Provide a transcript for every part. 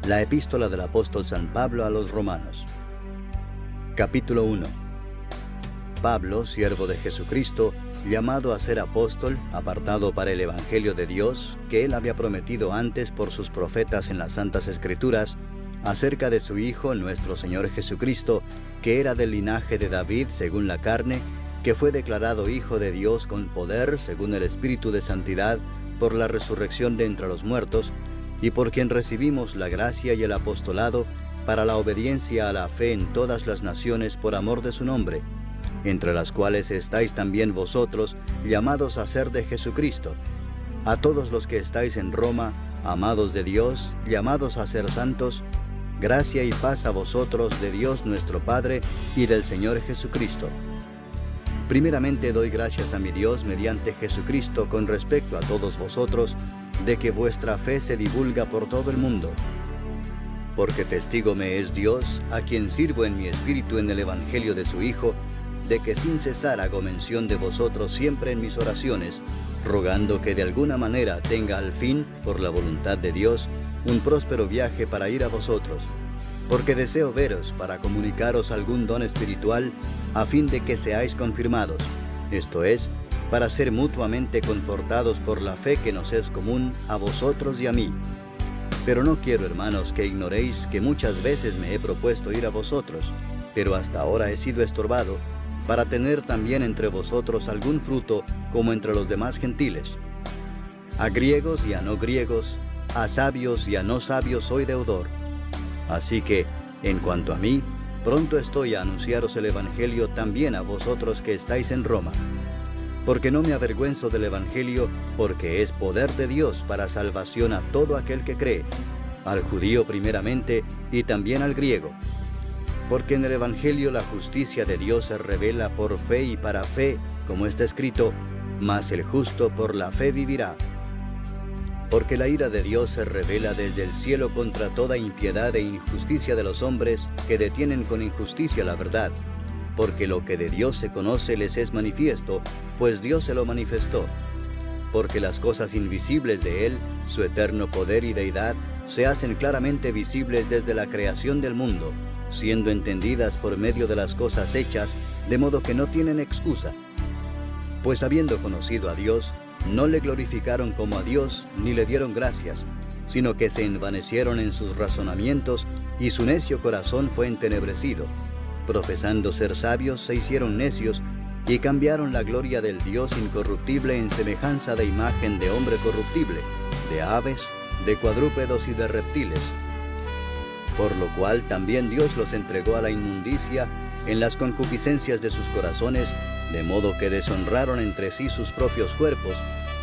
La epístola del apóstol San Pablo a los Romanos. Capítulo 1. Pablo, siervo de Jesucristo, llamado a ser apóstol, apartado para el Evangelio de Dios, que él había prometido antes por sus profetas en las Santas Escrituras, acerca de su Hijo, nuestro Señor Jesucristo, que era del linaje de David según la carne, que fue declarado Hijo de Dios con poder según el Espíritu de Santidad, por la resurrección de entre los muertos, y por quien recibimos la gracia y el apostolado para la obediencia a la fe en todas las naciones por amor de su nombre, entre las cuales estáis también vosotros, llamados a ser de Jesucristo. A todos los que estáis en Roma, amados de Dios, llamados a ser santos, gracia y paz a vosotros de Dios nuestro Padre y del Señor Jesucristo. Primeramente doy gracias a mi Dios mediante Jesucristo con respecto a todos vosotros, de que vuestra fe se divulga por todo el mundo. Porque testigo me es Dios, a quien sirvo en mi espíritu en el Evangelio de su Hijo, de que sin cesar hago mención de vosotros siempre en mis oraciones, rogando que de alguna manera tenga al fin, por la voluntad de Dios, un próspero viaje para ir a vosotros. Porque deseo veros para comunicaros algún don espiritual, a fin de que seáis confirmados, esto es, para ser mutuamente confortados por la fe que nos es común a vosotros y a mí. Pero no quiero, hermanos, que ignoréis que muchas veces me he propuesto ir a vosotros, pero hasta ahora he sido estorbado, para tener también entre vosotros algún fruto como entre los demás gentiles. A griegos y a no griegos, a sabios y a no sabios soy deudor. Así que, en cuanto a mí, pronto estoy a anunciaros el Evangelio también a vosotros que estáis en Roma. Porque no me avergüenzo del Evangelio, porque es poder de Dios para salvación a todo aquel que cree, al judío primeramente y también al griego. Porque en el Evangelio la justicia de Dios se revela por fe y para fe, como está escrito, mas el justo por la fe vivirá. Porque la ira de Dios se revela desde el cielo contra toda impiedad e injusticia de los hombres que detienen con injusticia la verdad. Porque lo que de Dios se conoce les es manifiesto, pues Dios se lo manifestó. Porque las cosas invisibles de Él, su eterno poder y deidad, se hacen claramente visibles desde la creación del mundo, siendo entendidas por medio de las cosas hechas, de modo que no tienen excusa. Pues habiendo conocido a Dios, no le glorificaron como a Dios, ni le dieron gracias, sino que se envanecieron en sus razonamientos, y su necio corazón fue entenebrecido. Profesando ser sabios, se hicieron necios, y cambiaron la gloria del Dios incorruptible en semejanza de imagen de hombre corruptible, de aves, de cuadrúpedos y de reptiles. Por lo cual también Dios los entregó a la inmundicia en las concupiscencias de sus corazones, de modo que deshonraron entre sí sus propios cuerpos,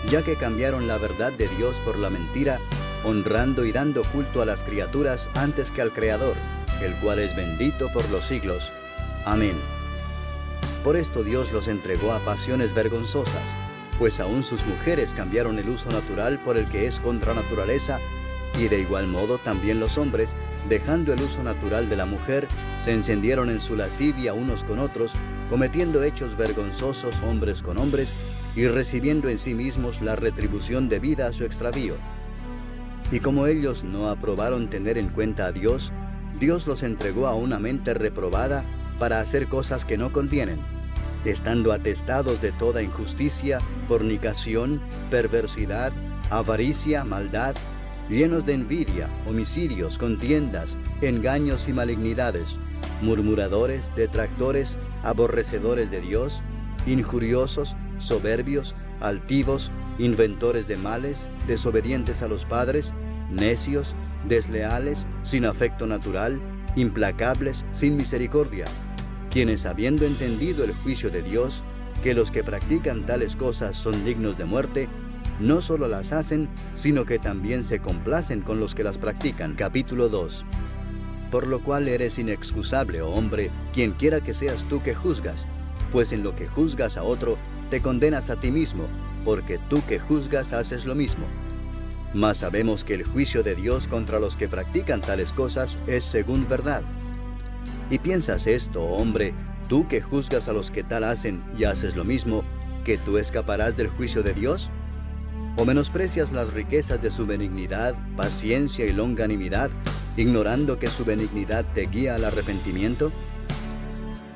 ya que cambiaron la verdad de Dios por la mentira, honrando y dando culto a las criaturas antes que al Creador, el cual es bendito por los siglos. Amén. Por esto Dios los entregó a pasiones vergonzosas, pues aún sus mujeres cambiaron el uso natural por el que es contra naturaleza, y de igual modo también los hombres, dejando el uso natural de la mujer, se encendieron en su lascivia unos con otros, cometiendo hechos vergonzosos hombres con hombres, y recibiendo en sí mismos la retribución debida a su extravío. Y como ellos no aprobaron tener en cuenta a Dios, Dios los entregó a una mente reprobada para hacer cosas que no convienen, estando atestados de toda injusticia, fornicación, perversidad, avaricia, maldad, llenos de envidia, homicidios, contiendas, engaños y malignidades, murmuradores, detractores, aborrecedores de Dios, injuriosos, soberbios, altivos, inventores de males, desobedientes a los padres, necios, desleales, sin afecto natural, implacables, sin misericordia, quienes habiendo entendido el juicio de Dios, que los que practican tales cosas son dignos de muerte, no solo las hacen, sino que también se complacen con los que las practican. Capítulo 2. Por lo cual eres inexcusable, oh hombre, quien quiera que seas tú que juzgas, pues en lo que juzgas a otro, te condenas a ti mismo, porque tú que juzgas haces lo mismo. Mas sabemos que el juicio de Dios contra los que practican tales cosas es según verdad. ¿Y piensas esto, oh hombre, tú que juzgas a los que tal hacen y haces lo mismo, que tú escaparás del juicio de Dios? ¿O menosprecias las riquezas de su benignidad, paciencia y longanimidad, ignorando que su benignidad te guía al arrepentimiento?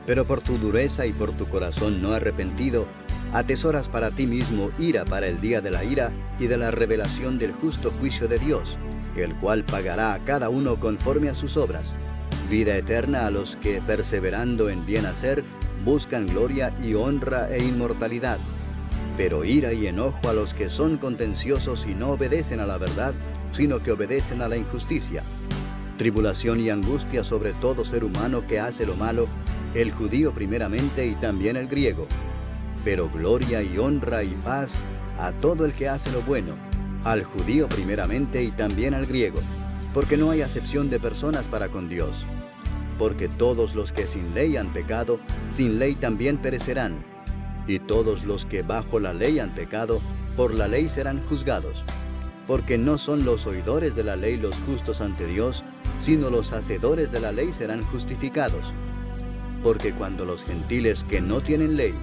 Pero por tu dureza y por tu corazón no arrepentido, atesoras para ti mismo ira para el día de la ira y de la revelación del justo juicio de Dios, el cual pagará a cada uno conforme a sus obras. Vida eterna a los que, perseverando en bien hacer, buscan gloria y honra e inmortalidad. Pero ira y enojo a los que son contenciosos y no obedecen a la verdad, sino que obedecen a la injusticia. Tribulación y angustia sobre todo ser humano que hace lo malo, el judío primeramente y también el griego. Pero gloria y honra y paz a todo el que hace lo bueno, al judío primeramente y también al griego, porque no hay acepción de personas para con Dios. Porque todos los que sin ley han pecado, sin ley también perecerán, y todos los que bajo la ley han pecado, por la ley serán juzgados. Porque no son los oidores de la ley los justos ante Dios, sino los hacedores de la ley serán justificados. Porque cuando los gentiles que no tienen ley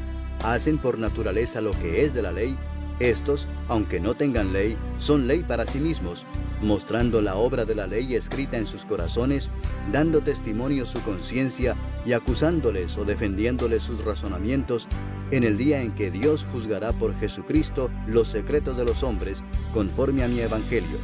hacen por naturaleza lo que es de la ley, estos, aunque no tengan ley, son ley para sí mismos, mostrando la obra de la ley escrita en sus corazones, dando testimonio su conciencia y acusándoles o defendiéndoles sus razonamientos, en el día en que Dios juzgará por Jesucristo los secretos de los hombres, conforme a mi evangelio.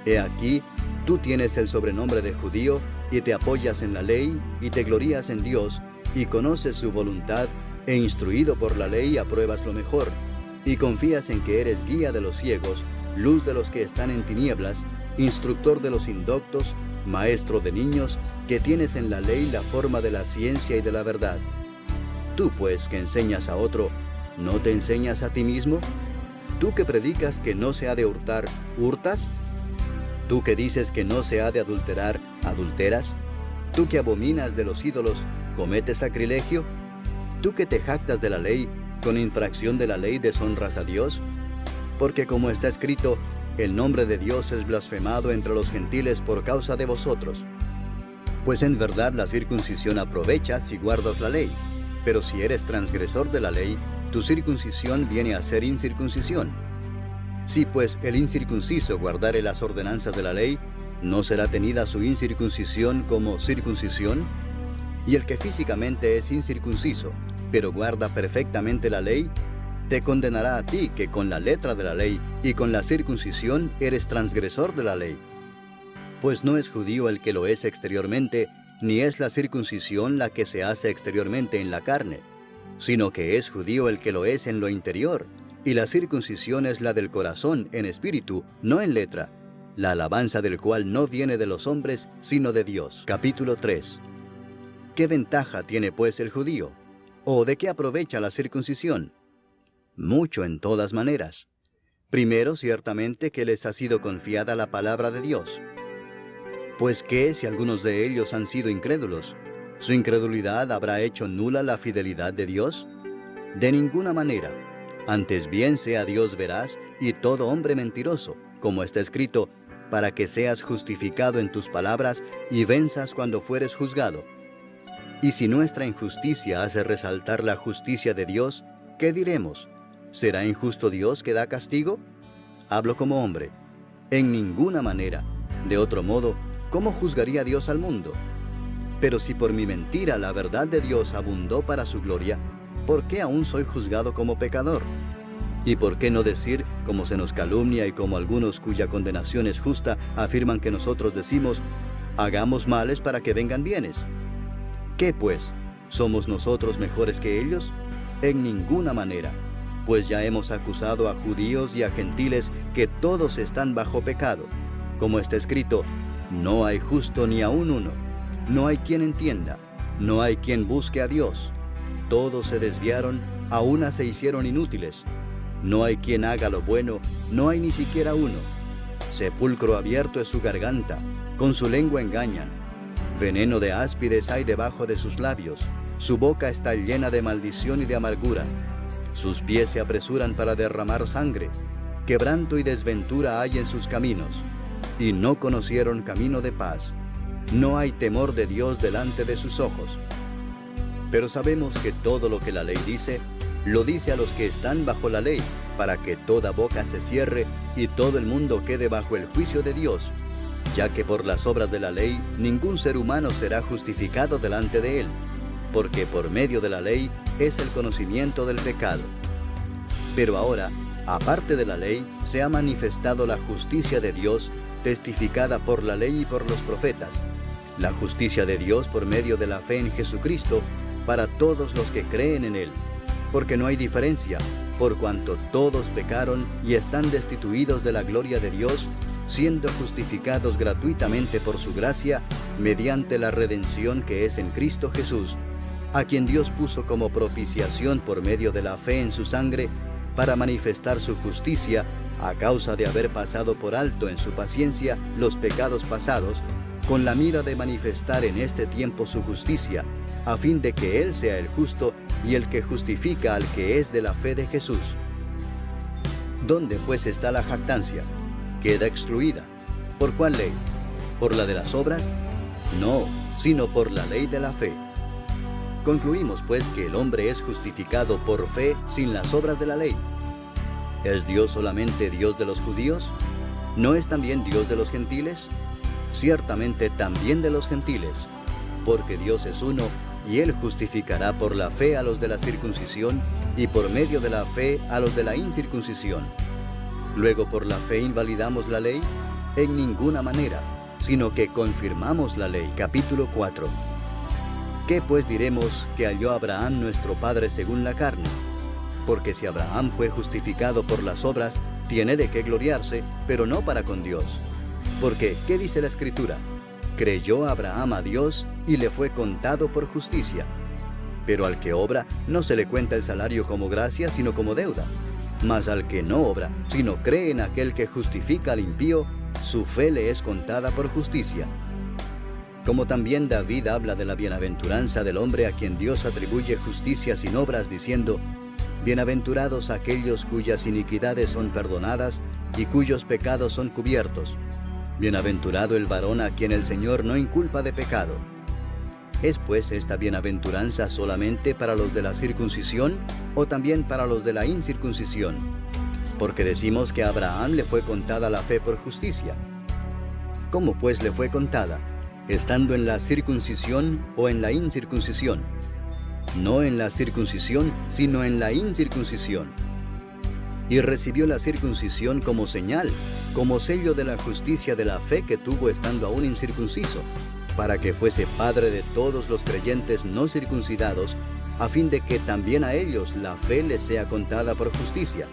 He aquí, tú tienes el sobrenombre de judío, y te apoyas en la ley, y te glorías en Dios, y conoces su voluntad, e instruido por la ley apruebas lo mejor, y confías en que eres guía de los ciegos, luz de los que están en tinieblas, instructor de los indoctos, maestro de niños, que tienes en la ley la forma de la ciencia y de la verdad. Tú pues que enseñas a otro, ¿no te enseñas a ti mismo? Tú que predicas que no se ha de hurtar, ¿hurtas? Tú que dices que no se ha de adulterar, ¿adulteras? Tú que abominas de los ídolos, ¿cometes sacrilegio? Tú que te jactas de la ley, ¿con infracción de la ley deshonras a Dios? Porque como está escrito, el nombre de Dios es blasfemado entre los gentiles por causa de vosotros. Pues en verdad la circuncisión aprovecha si guardas la ley, pero si eres transgresor de la ley, tu circuncisión viene a ser incircuncisión. Si pues el incircunciso guardare las ordenanzas de la ley, ¿no será tenida su incircuncisión como circuncisión? Y el que físicamente es incircunciso, pero guarda perfectamente la ley, te condenará a ti que con la letra de la ley y con la circuncisión eres transgresor de la ley. Pues no es judío el que lo es exteriormente, ni es la circuncisión la que se hace exteriormente en la carne, sino que es judío el que lo es en lo interior, y la circuncisión es la del corazón en espíritu, no en letra, la alabanza del cual no viene de los hombres, sino de Dios. Capítulo 3. ¿Qué ventaja tiene pues el judío? ¿O de qué aprovecha la circuncisión? Mucho en todas maneras. Primero, ciertamente que les ha sido confiada la palabra de Dios. Pues ¿qué si algunos de ellos han sido incrédulos? ¿Su incredulidad habrá hecho nula la fidelidad de Dios? De ninguna manera. Antes bien sea Dios veraz y todo hombre mentiroso, como está escrito, para que seas justificado en tus palabras y venzas cuando fueres juzgado. Y si nuestra injusticia hace resaltar la justicia de Dios, ¿qué diremos? ¿Será injusto Dios que da castigo? Hablo como hombre. En ninguna manera. De otro modo, ¿cómo juzgaría Dios al mundo? Pero si por mi mentira la verdad de Dios abundó para su gloria, ¿por qué aún soy juzgado como pecador? ¿Y por qué no decir, como se nos calumnia y como algunos cuya condenación es justa afirman que nosotros decimos, hagamos males para que vengan bienes? ¿Qué pues? ¿Somos nosotros mejores que ellos? En ninguna manera, pues ya hemos acusado a judíos y a gentiles que todos están bajo pecado. Como está escrito, no hay justo ni aun uno, no hay quien entienda, no hay quien busque a Dios. Todos se desviaron, a una se hicieron inútiles. No hay quien haga lo bueno, no hay ni siquiera uno. Sepulcro abierto es su garganta, con su lengua engañan. Veneno de áspides hay debajo de sus labios, su boca está llena de maldición y de amargura. Sus pies se apresuran para derramar sangre, quebranto y desventura hay en sus caminos, y no conocieron camino de paz. No hay temor de Dios delante de sus ojos. Pero sabemos que todo lo que la ley dice, lo dice a los que están bajo la ley, para que toda boca se cierre y todo el mundo quede bajo el juicio de Dios. ya que por las obras de la ley ningún ser humano será justificado delante de él, porque por medio de la ley es el conocimiento del pecado. Pero ahora, aparte de la ley, se ha manifestado la justicia de Dios, testificada por la ley y por los profetas, la justicia de Dios por medio de la fe en Jesucristo, para todos los que creen en Él, porque no hay diferencia, por cuanto todos pecaron y están destituidos de la gloria de Dios, siendo justificados gratuitamente por su gracia, mediante la redención que es en Cristo Jesús, a quien Dios puso como propiciación por medio de la fe en su sangre, para manifestar su justicia, a causa de haber pasado por alto en su paciencia los pecados pasados, con la mira de manifestar en este tiempo su justicia, a fin de que Él sea el justo y el que justifica al que es de la fe de Jesús. ¿Dónde pues está la jactancia? Queda excluida. ¿Por cuál ley? ¿Por la de las obras? No, sino por la ley de la fe. Concluimos pues que el hombre es justificado por fe sin las obras de la ley. ¿Es Dios solamente Dios de los judíos? ¿No es también Dios de los gentiles? Ciertamente también de los gentiles, porque Dios es uno, y Él justificará por la fe a los de la circuncisión, y por medio de la fe a los de la incircuncisión. Luego, ¿por la fe invalidamos la ley? En ninguna manera, sino que confirmamos la ley. Capítulo 4. ¿Qué pues diremos que halló Abraham nuestro padre según la carne? Porque si Abraham fue justificado por las obras, tiene de qué gloriarse, pero no para con Dios. Porque, ¿qué dice la Escritura? Creyó Abraham a Dios y le fue contado por justicia. Pero al que obra, no se le cuenta el salario como gracia, sino como deuda. Mas al que no obra, sino cree en aquel que justifica al impío, su fe le es contada por justicia. Como también David habla de la bienaventuranza del hombre a quien Dios atribuye justicia sin obras, diciendo: bienaventurados aquellos cuyas iniquidades son perdonadas y cuyos pecados son cubiertos. Bienaventurado el varón a quien el Señor no inculpa de pecado. ¿Es pues esta bienaventuranza solamente para los de la circuncisión o también para los de la incircuncisión? Porque decimos que a Abraham le fue contada la fe por justicia. ¿Cómo pues le fue contada? ¿Estando en la circuncisión o en la incircuncisión? No en la circuncisión, sino en la incircuncisión. Y recibió la circuncisión como señal, como sello de la justicia de la fe que tuvo estando aún incircunciso, para que fuese padre de todos los creyentes no circuncidados, a fin de que también a ellos la fe les sea contada por justicia,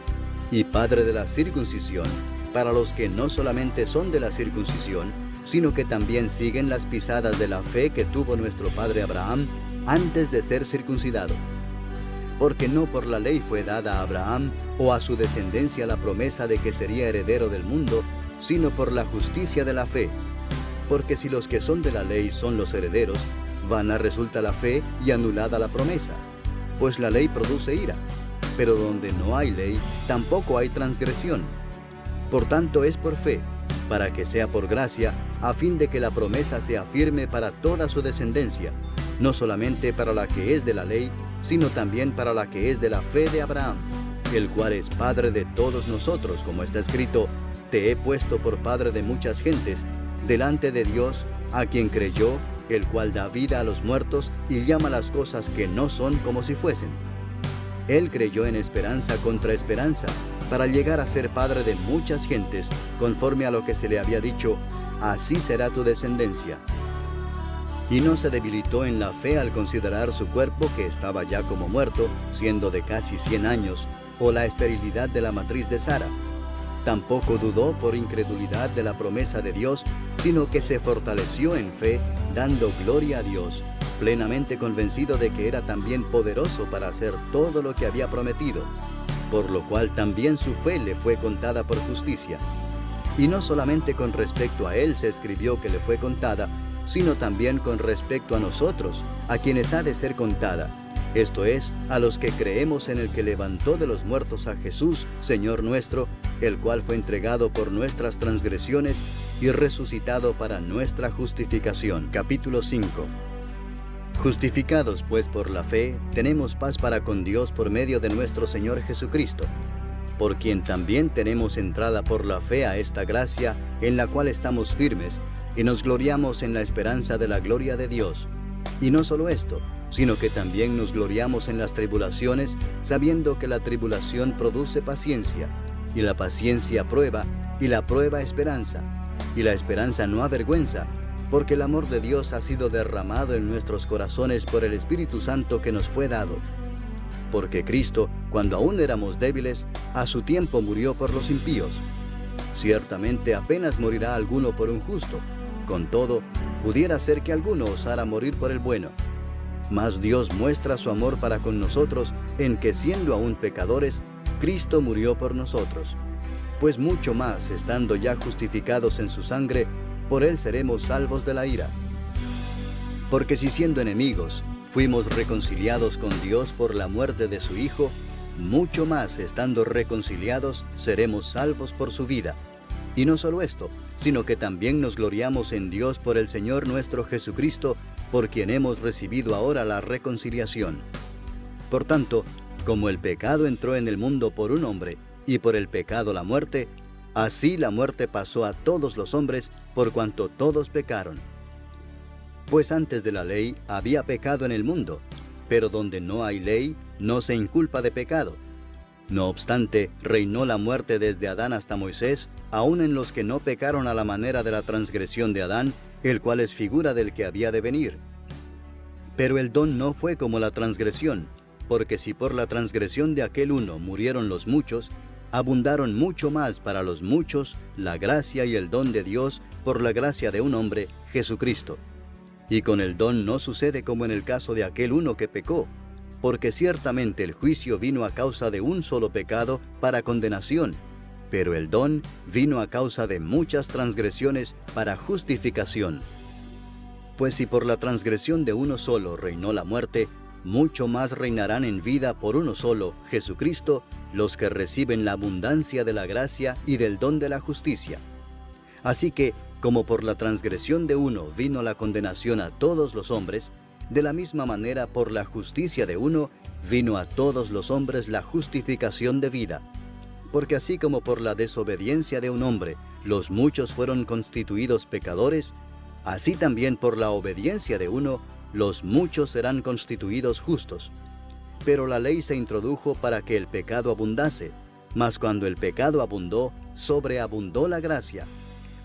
y padre de la circuncisión, para los que no solamente son de la circuncisión, sino que también siguen las pisadas de la fe que tuvo nuestro padre Abraham antes de ser circuncidado. Porque no por la ley fue dada a Abraham o a su descendencia la promesa de que sería heredero del mundo, sino por la justicia de la fe. Porque si los que son de la ley son los herederos, vana resulta la fe y anulada la promesa. Pues la ley produce ira, pero donde no hay ley, tampoco hay transgresión. Por tanto es por fe, para que sea por gracia, a fin de que la promesa sea firme para toda su descendencia, no solamente para la que es de la ley, sino también para la que es de la fe de Abraham, el cual es padre de todos nosotros, como está escrito: te he puesto por padre de muchas gentes, delante de Dios, a quien creyó, el cual da vida a los muertos y llama las cosas que no son como si fuesen. Él creyó en esperanza contra esperanza, para llegar a ser padre de muchas gentes, conforme a lo que se le había dicho: así será tu descendencia. Y no se debilitó en la fe al considerar su cuerpo, que estaba ya como muerto, siendo de casi 100 años, o la esterilidad de la matriz de Sara. Tampoco dudó por incredulidad de la promesa de Dios, sino que se fortaleció en fe, dando gloria a Dios, plenamente convencido de que era también poderoso para hacer todo lo que había prometido, por lo cual también su fe le fue contada por justicia. Y no solamente con respecto a él se escribió que le fue contada, sino también con respecto a nosotros, a quienes ha de ser contada, esto es, a los que creemos en el que levantó de los muertos a Jesús, Señor nuestro, el cual fue entregado por nuestras transgresiones y resucitado para nuestra justificación. Capítulo 5. Justificados pues por la fe, tenemos paz para con Dios por medio de nuestro Señor Jesucristo, por quien también tenemos entrada por la fe a esta gracia, en la cual estamos firmes, y nos gloriamos en la esperanza de la gloria de Dios. Y no solo esto, sino que también nos gloriamos en las tribulaciones, sabiendo que la tribulación produce paciencia, y la paciencia prueba, y la prueba esperanza, y la esperanza no avergüenza, porque el amor de Dios ha sido derramado en nuestros corazones por el Espíritu Santo que nos fue dado. Porque Cristo, cuando aún éramos débiles, a su tiempo murió por los impíos. Ciertamente apenas morirá alguno por un justo, con todo, pudiera ser que alguno osara morir por el bueno. Mas Dios muestra su amor para con nosotros en que, siendo aún pecadores, Cristo murió por nosotros. Pues mucho más, estando ya justificados en su sangre, por él seremos salvos de la ira. Porque si siendo enemigos, fuimos reconciliados con Dios por la muerte de su Hijo, mucho más, estando reconciliados, seremos salvos por su vida. Y no solo esto, sino que también nos gloriamos en Dios por el Señor nuestro Jesucristo, por quien hemos recibido ahora la reconciliación. Por tanto, como el pecado entró en el mundo por un hombre, y por el pecado la muerte, así la muerte pasó a todos los hombres, por cuanto todos pecaron. Pues antes de la ley había pecado en el mundo, pero donde no hay ley, no se inculpa de pecado. No obstante, reinó la muerte desde Adán hasta Moisés, aun en los que no pecaron a la manera de la transgresión de Adán, el cual es figura del que había de venir. Pero el don no fue como la transgresión, porque si por la transgresión de aquel uno murieron los muchos, abundaron mucho más para los muchos la gracia y el don de Dios por la gracia de un hombre, Jesucristo. Y con el don no sucede como en el caso de aquel uno que pecó, porque ciertamente el juicio vino a causa de un solo pecado para condenación, pero el don vino a causa de muchas transgresiones para justificación. Pues si por la transgresión de uno solo reinó la muerte, mucho más reinarán en vida por uno solo, Jesucristo, los que reciben la abundancia de la gracia y del don de la justicia. Así que, como por la transgresión de uno vino la condenación a todos los hombres, de la misma manera por la justicia de uno vino a todos los hombres la justificación de vida. Porque así como por la desobediencia de un hombre los muchos fueron constituidos pecadores, así también por la obediencia de uno los muchos serán constituidos justos. Pero la ley se introdujo para que el pecado abundase, mas cuando el pecado abundó, sobreabundó la gracia,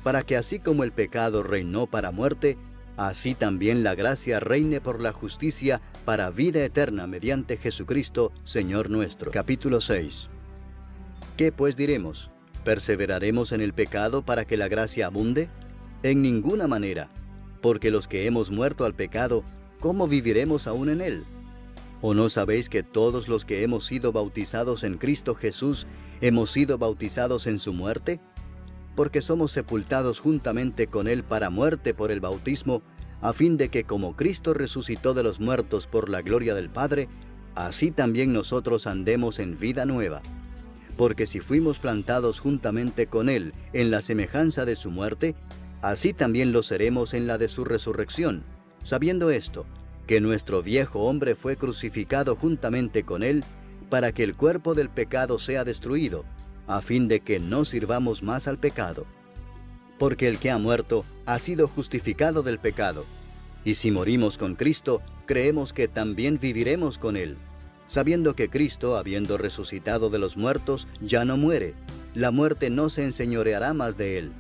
para que así como el pecado reinó para muerte, así también la gracia reine por la justicia para vida eterna mediante Jesucristo, Señor nuestro. Capítulo 6. ¿Qué pues diremos? ¿Perseveraremos en el pecado para que la gracia abunde? En ninguna manera, porque los que hemos muerto al pecado, ¿cómo viviremos aún en él? ¿O no sabéis que todos los que hemos sido bautizados en Cristo Jesús, hemos sido bautizados en su muerte? Porque somos sepultados juntamente con él para muerte por el bautismo, a fin de que como Cristo resucitó de los muertos por la gloria del Padre, así también nosotros andemos en vida nueva. Porque si fuimos plantados juntamente con él en la semejanza de su muerte, así también lo seremos en la de su resurrección, sabiendo esto, que nuestro viejo hombre fue crucificado juntamente con él, para que el cuerpo del pecado sea destruido, a fin de que no sirvamos más al pecado. Porque el que ha muerto ha sido justificado del pecado, y si morimos con Cristo, creemos que también viviremos con él, sabiendo que Cristo, habiendo resucitado de los muertos, ya no muere, la muerte no se enseñoreará más de él.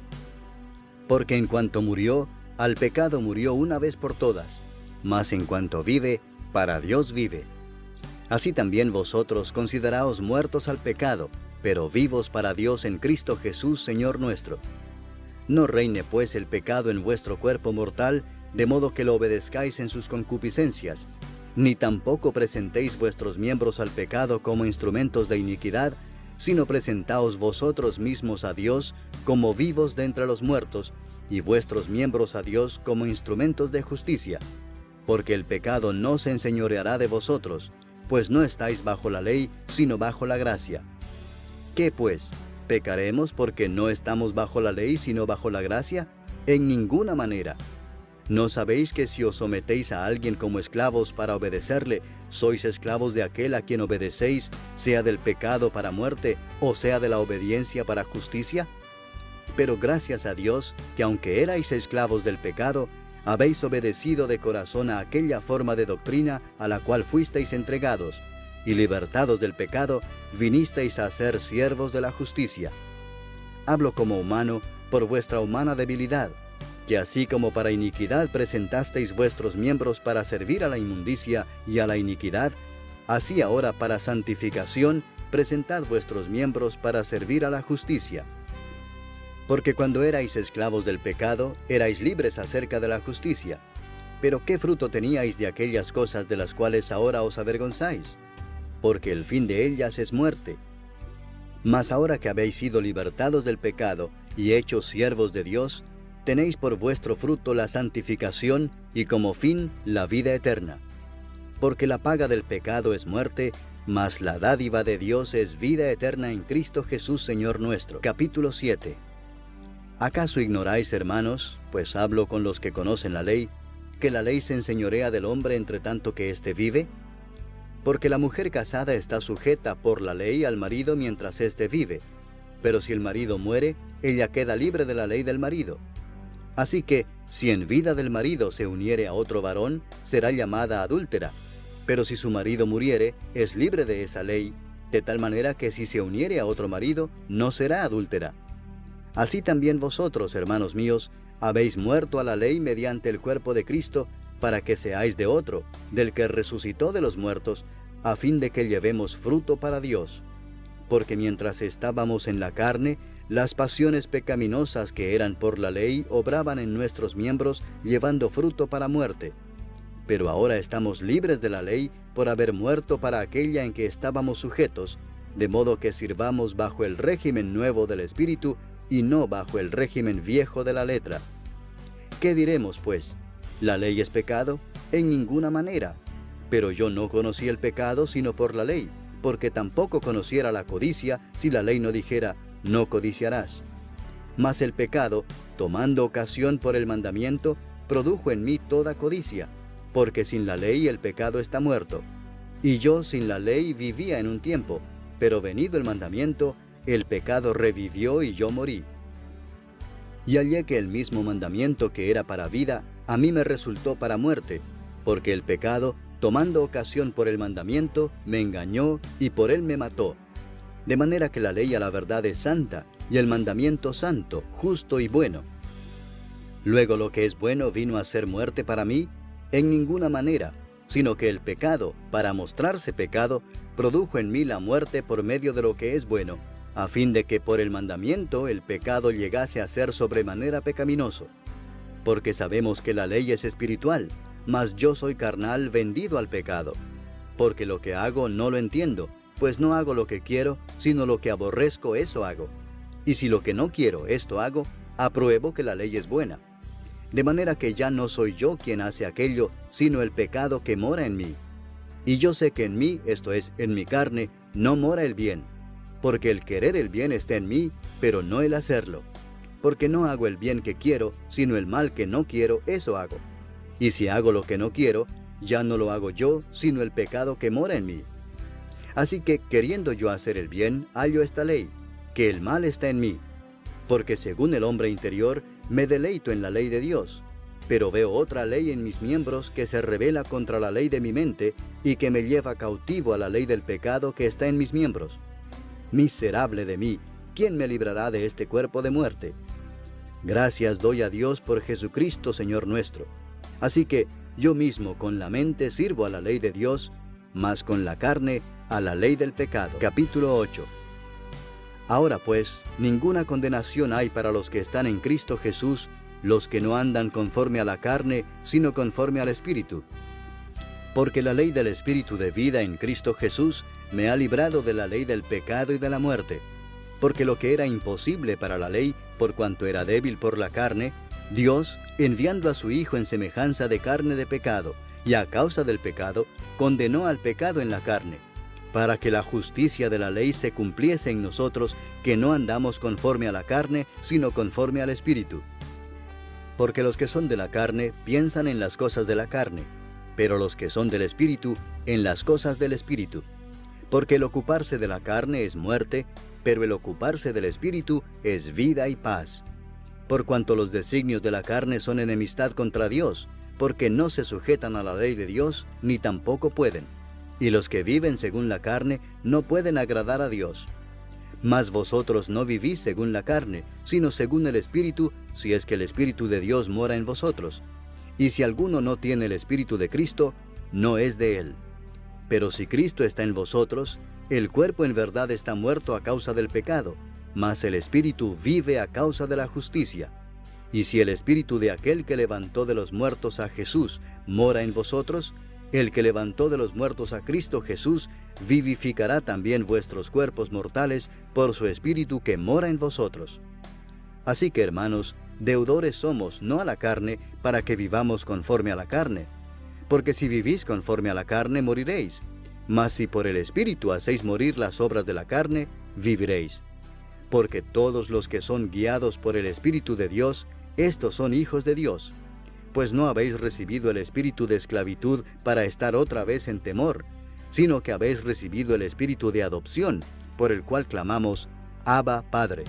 Porque en cuanto murió, al pecado murió una vez por todas, mas en cuanto vive, para Dios vive. Así también vosotros consideraos muertos al pecado, pero vivos para Dios en Cristo Jesús, Señor nuestro. No reine pues el pecado en vuestro cuerpo mortal, de modo que lo obedezcáis en sus concupiscencias, ni tampoco presentéis vuestros miembros al pecado como instrumentos de iniquidad, sino presentaos vosotros mismos a Dios como vivos de entre los muertos, y vuestros miembros a Dios como instrumentos de justicia. Porque el pecado no se enseñoreará de vosotros, pues no estáis bajo la ley, sino bajo la gracia. ¿Qué pues? ¿Pecaremos porque no estamos bajo la ley, sino bajo la gracia? En ninguna manera. ¿No sabéis que si os sometéis a alguien como esclavos para obedecerle, sois esclavos de aquel a quien obedecéis, sea del pecado para muerte, o sea de la obediencia para justicia? Pero gracias a Dios, que aunque erais esclavos del pecado, habéis obedecido de corazón a aquella forma de doctrina a la cual fuisteis entregados, y libertados del pecado, vinisteis a ser siervos de la justicia. Hablo como humano por vuestra humana debilidad, que así como para iniquidad presentasteis vuestros miembros para servir a la inmundicia y a la iniquidad, así ahora para santificación presentad vuestros miembros para servir a la justicia. Porque cuando erais esclavos del pecado, erais libres acerca de la justicia. Pero ¿qué fruto teníais de aquellas cosas de las cuales ahora os avergonzáis? Porque el fin de ellas es muerte. Mas ahora que habéis sido libertados del pecado y hechos siervos de Dios, tenéis por vuestro fruto la santificación y como fin la vida eterna. Porque la paga del pecado es muerte, mas la dádiva de Dios es vida eterna en Cristo Jesús Señor nuestro. Capítulo 7. ¿Acaso ignoráis, hermanos, pues hablo con los que conocen la ley, que la ley se enseñorea del hombre entre tanto que éste vive? Porque la mujer casada está sujeta por la ley al marido mientras éste vive, pero si el marido muere, ella queda libre de la ley del marido. Así que, si en vida del marido se uniere a otro varón, será llamada adúltera, pero si su marido muriere, es libre de esa ley, de tal manera que si se uniere a otro marido, no será adúltera. Así también vosotros, hermanos míos, habéis muerto a la ley mediante el cuerpo de Cristo, para que seáis de otro, del que resucitó de los muertos, a fin de que llevemos fruto para Dios. Porque mientras estábamos en la carne, las pasiones pecaminosas que eran por la ley obraban en nuestros miembros, llevando fruto para muerte. Pero ahora estamos libres de la ley por haber muerto para aquella en que estábamos sujetos, de modo que sirvamos bajo el régimen nuevo del Espíritu y no bajo el régimen viejo de la letra. ¿Qué diremos, pues? ¿La ley es pecado? En ninguna manera. Pero yo no conocí el pecado sino por la ley, porque tampoco conociera la codicia si la ley no dijera, no codiciarás. Mas el pecado, tomando ocasión por el mandamiento, produjo en mí toda codicia, porque sin la ley el pecado está muerto. Y yo sin la ley vivía en un tiempo, pero venido el mandamiento, el pecado revivió y yo morí. Y hallé que el mismo mandamiento que era para vida, a mí me resultó para muerte, porque el pecado, tomando ocasión por el mandamiento, me engañó y por él me mató. De manera que la ley a la verdad es santa, y el mandamiento santo, justo y bueno. Luego lo que es bueno vino a ser muerte para mí, en ninguna manera, sino que el pecado, para mostrarse pecado, produjo en mí la muerte por medio de lo que es bueno, a fin de que por el mandamiento el pecado llegase a ser sobremanera pecaminoso. Porque sabemos que la ley es espiritual, mas yo soy carnal vendido al pecado. Porque lo que hago no lo entiendo, pues no hago lo que quiero, sino lo que aborrezco, eso hago. Y si lo que no quiero, esto hago, apruebo que la ley es buena. De manera que ya no soy yo quien hace aquello, sino el pecado que mora en mí. Y yo sé que en mí, esto es, en mi carne, no mora el bien. Porque el querer el bien está en mí, pero no el hacerlo. Porque no hago el bien que quiero, sino el mal que no quiero, eso hago. Y si hago lo que no quiero, ya no lo hago yo, sino el pecado que mora en mí. Así que, queriendo yo hacer el bien, hallo esta ley, que el mal está en mí. Porque según el hombre interior, me deleito en la ley de Dios. Pero veo otra ley en mis miembros que se rebela contra la ley de mi mente y que me lleva cautivo a la ley del pecado que está en mis miembros. Miserable de mí, ¿quién me librará de este cuerpo de muerte? Gracias doy a Dios por Jesucristo, Señor nuestro. Así que yo mismo con la mente sirvo a la ley de Dios, mas con la carne a la ley del pecado. Capítulo 8. Ahora pues, ninguna condenación hay para los que están en Cristo Jesús, los que no andan conforme a la carne, sino conforme al Espíritu. Porque la ley del Espíritu de vida en Cristo Jesús me ha librado de la ley del pecado y de la muerte. Porque lo que era imposible para la ley, por cuanto era débil por la carne, Dios, enviando a su Hijo en semejanza de carne de pecado, y a causa del pecado, condenó al pecado en la carne, para que la justicia de la ley se cumpliese en nosotros, que no andamos conforme a la carne, sino conforme al Espíritu. Porque los que son de la carne piensan en las cosas de la carne, pero los que son del Espíritu en las cosas del Espíritu. Porque el ocuparse de la carne es muerte, pero el ocuparse del Espíritu es vida y paz. Por cuanto los designios de la carne son enemistad contra Dios, porque no se sujetan a la ley de Dios, ni tampoco pueden. Y los que viven según la carne no pueden agradar a Dios. Mas vosotros no vivís según la carne, sino según el Espíritu, si es que el Espíritu de Dios mora en vosotros. Y si alguno no tiene el Espíritu de Cristo, no es de él. Pero si Cristo está en vosotros, el cuerpo en verdad está muerto a causa del pecado, mas el Espíritu vive a causa de la justicia. Y si el Espíritu de aquel que levantó de los muertos a Jesús mora en vosotros, el que levantó de los muertos a Cristo Jesús vivificará también vuestros cuerpos mortales por su Espíritu que mora en vosotros. Así que, hermanos, deudores somos, no a la carne, para que vivamos conforme a la carne. Porque si vivís conforme a la carne, moriréis. Mas si por el Espíritu hacéis morir las obras de la carne, viviréis. Porque todos los que son guiados por el Espíritu de Dios, estos son hijos de Dios. Pues no habéis recibido el espíritu de esclavitud para estar otra vez en temor, sino que habéis recibido el espíritu de adopción, por el cual clamamos, Abba, Padre.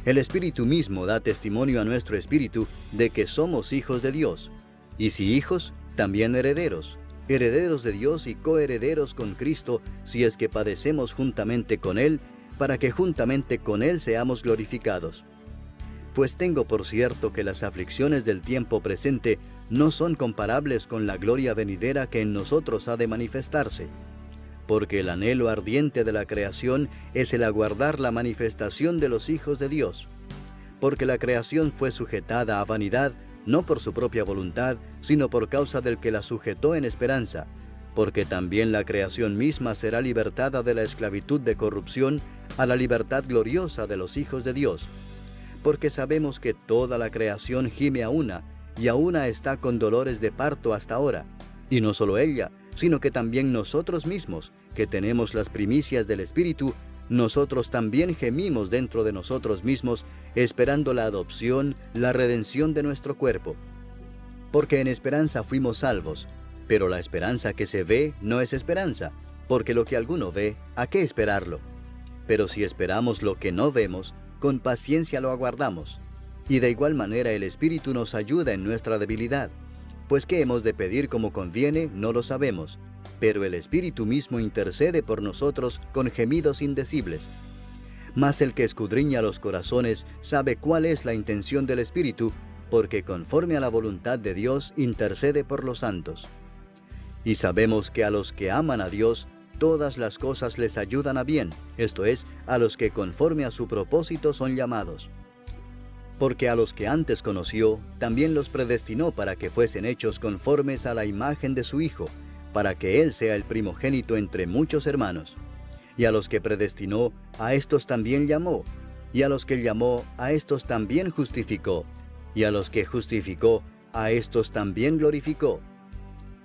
El Espíritu mismo da testimonio a nuestro espíritu de que somos hijos de Dios, y si hijos, también herederos, herederos de Dios y coherederos con Cristo, si es que padecemos juntamente con Él, para que juntamente con Él seamos glorificados. Pues tengo por cierto que las aflicciones del tiempo presente no son comparables con la gloria venidera que en nosotros ha de manifestarse. Porque el anhelo ardiente de la creación es el aguardar la manifestación de los hijos de Dios. Porque la creación fue sujetada a vanidad, no por su propia voluntad, sino por causa del que la sujetó en esperanza. Porque también la creación misma será libertada de la esclavitud de corrupción a la libertad gloriosa de los hijos de Dios. Porque sabemos que toda la creación gime a una, y a una está con dolores de parto hasta ahora. Y no solo ella, sino que también nosotros mismos, que tenemos las primicias del Espíritu, nosotros también gemimos dentro de nosotros mismos, esperando la adopción, la redención de nuestro cuerpo. Porque en esperanza fuimos salvos, pero la esperanza que se ve no es esperanza, porque lo que alguno ve, ¿a qué esperarlo? Pero si esperamos lo que no vemos, con paciencia lo aguardamos. Y de igual manera el Espíritu nos ayuda en nuestra debilidad. Pues qué hemos de pedir como conviene, no lo sabemos. Pero el Espíritu mismo intercede por nosotros con gemidos indecibles. Mas el que escudriña los corazones sabe cuál es la intención del Espíritu, porque conforme a la voluntad de Dios intercede por los santos. Y sabemos que a los que aman a Dios, todas las cosas les ayudan a bien, esto es, a los que conforme a su propósito son llamados. Porque a los que antes conoció, también los predestinó para que fuesen hechos conformes a la imagen de su Hijo, para que Él sea el primogénito entre muchos hermanos. Y a los que predestinó, a estos también llamó, y a los que llamó, a estos también justificó, y a los que justificó, a estos también glorificó.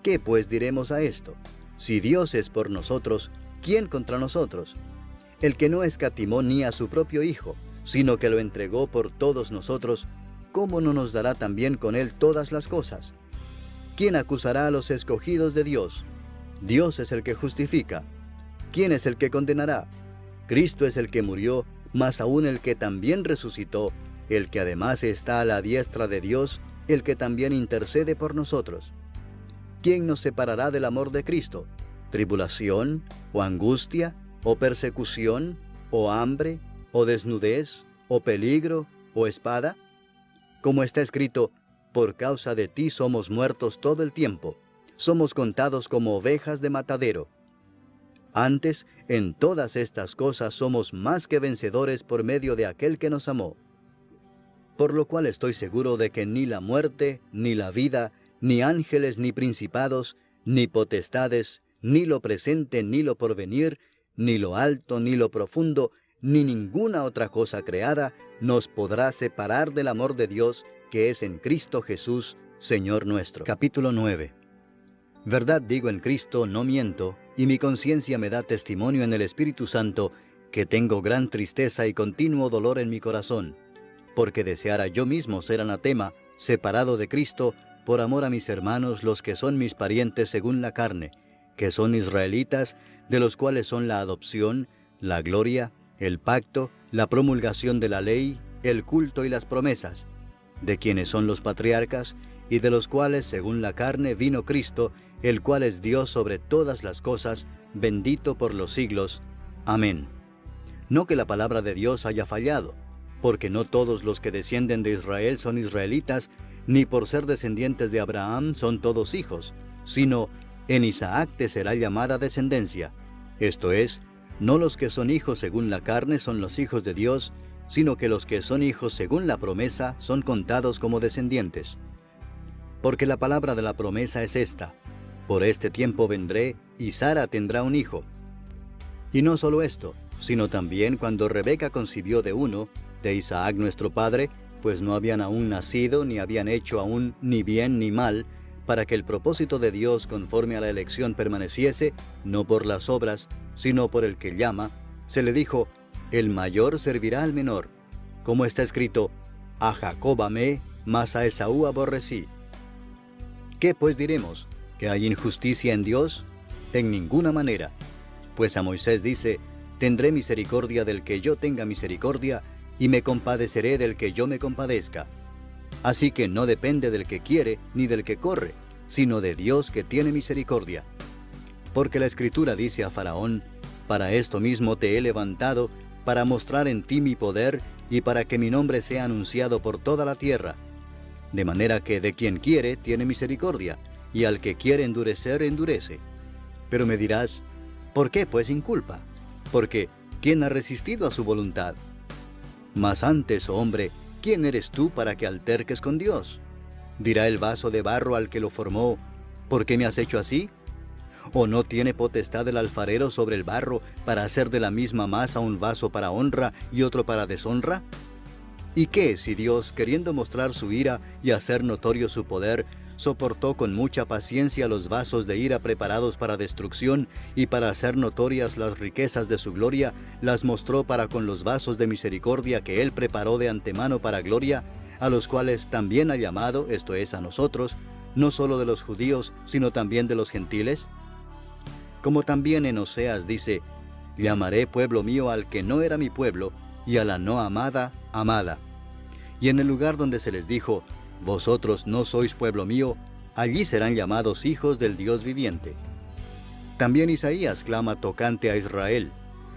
¿Qué pues diremos a esto? Si Dios es por nosotros, ¿quién contra nosotros? El que no escatimó ni a su propio Hijo, sino que lo entregó por todos nosotros, ¿cómo no nos dará también con Él todas las cosas? ¿Quién acusará a los escogidos de Dios? Dios es el que justifica. ¿Quién es el que condenará? Cristo es el que murió, mas aún el que también resucitó, el que además está a la diestra de Dios, el que también intercede por nosotros. ¿Quién nos separará del amor de Cristo? ¿Tribulación, o angustia, o persecución, o hambre, o desnudez, o peligro, o espada? Como está escrito, por causa de ti somos muertos todo el tiempo, somos contados como ovejas de matadero. Antes, en todas estas cosas somos más que vencedores por medio de aquel que nos amó. Por lo cual estoy seguro de que ni la muerte, ni la vida, ni ángeles, ni principados, ni potestades, ni lo presente, ni lo porvenir, ni lo alto, ni lo profundo, ni ninguna otra cosa creada nos podrá separar del amor de Dios que es en Cristo Jesús, Señor nuestro. Capítulo 9. Verdad digo en Cristo, no miento, y mi conciencia me da testimonio en el Espíritu Santo, que tengo gran tristeza y continuo dolor en mi corazón. porque deseara yo mismo ser anatema, separado de Cristo, por amor a mis hermanos, los que son mis parientes según la carne, que son israelitas, de los cuales son la adopción, la gloria, el pacto, la promulgación de la ley, el culto y las promesas, de quienes son los patriarcas, y de los cuales, según la carne, vino Cristo, el cual es Dios sobre todas las cosas, bendito por los siglos. Amén. No que la palabra de Dios haya fallado, porque no todos los que descienden de Israel son israelitas, ni por ser descendientes de Abraham son todos hijos, sino en Isaac te será llamada descendencia. Esto es, no los que son hijos según la carne son los hijos de Dios, sino que los que son hijos según la promesa son contados como descendientes. Porque la palabra de la promesa es esta: por este tiempo vendré, y Sara tendrá un hijo. Y no solo esto, sino también cuando Rebeca concibió de uno, de Isaac nuestro padre, pues no habían aún nacido, ni habían hecho aún ni bien ni mal, para que el propósito de Dios conforme a la elección permaneciese, no por las obras, sino por el que llama, se le dijo: el mayor servirá al menor. Como está escrito: a Jacob amé, mas a Esaú aborrecí. ¿Qué pues diremos? ¿Que hay injusticia en Dios? En ninguna manera. Pues a Moisés dice: tendré misericordia del que yo tenga misericordia, y me compadeceré del que yo me compadezca. Así que no depende del que quiere ni del que corre, sino de Dios que tiene misericordia. Porque la Escritura dice a Faraón: para esto mismo te he levantado, para mostrar en ti mi poder, y para que mi nombre sea anunciado por toda la tierra. De manera que de quien quiere tiene misericordia, y al que quiere endurecer, endurece. Pero me dirás: ¿por qué pues inculpa? Porque ¿quién ha resistido a su voluntad? Mas antes, oh hombre, ¿quién eres tú para que alterques con Dios? Dirá el vaso de barro al que lo formó: ¿por qué me has hecho así? ¿O no tiene potestad el alfarero sobre el barro para hacer de la misma masa un vaso para honra y otro para deshonra? ¿Y qué si Dios, queriendo mostrar su ira y hacer notorio su poder, soportó con mucha paciencia los vasos de ira preparados para destrucción, y para hacer notorias las riquezas de su gloria, las mostró para con los vasos de misericordia que Él preparó de antemano para gloria, a los cuales también ha llamado, esto es, a nosotros, no solo de los judíos, sino también de los gentiles? Como también en Oseas dice: llamaré pueblo mío al que no era mi pueblo, y a la no amada, amada. Y en el lugar donde se les dijo: vosotros no sois pueblo mío, allí serán llamados hijos del Dios viviente. También Isaías clama tocante a Israel: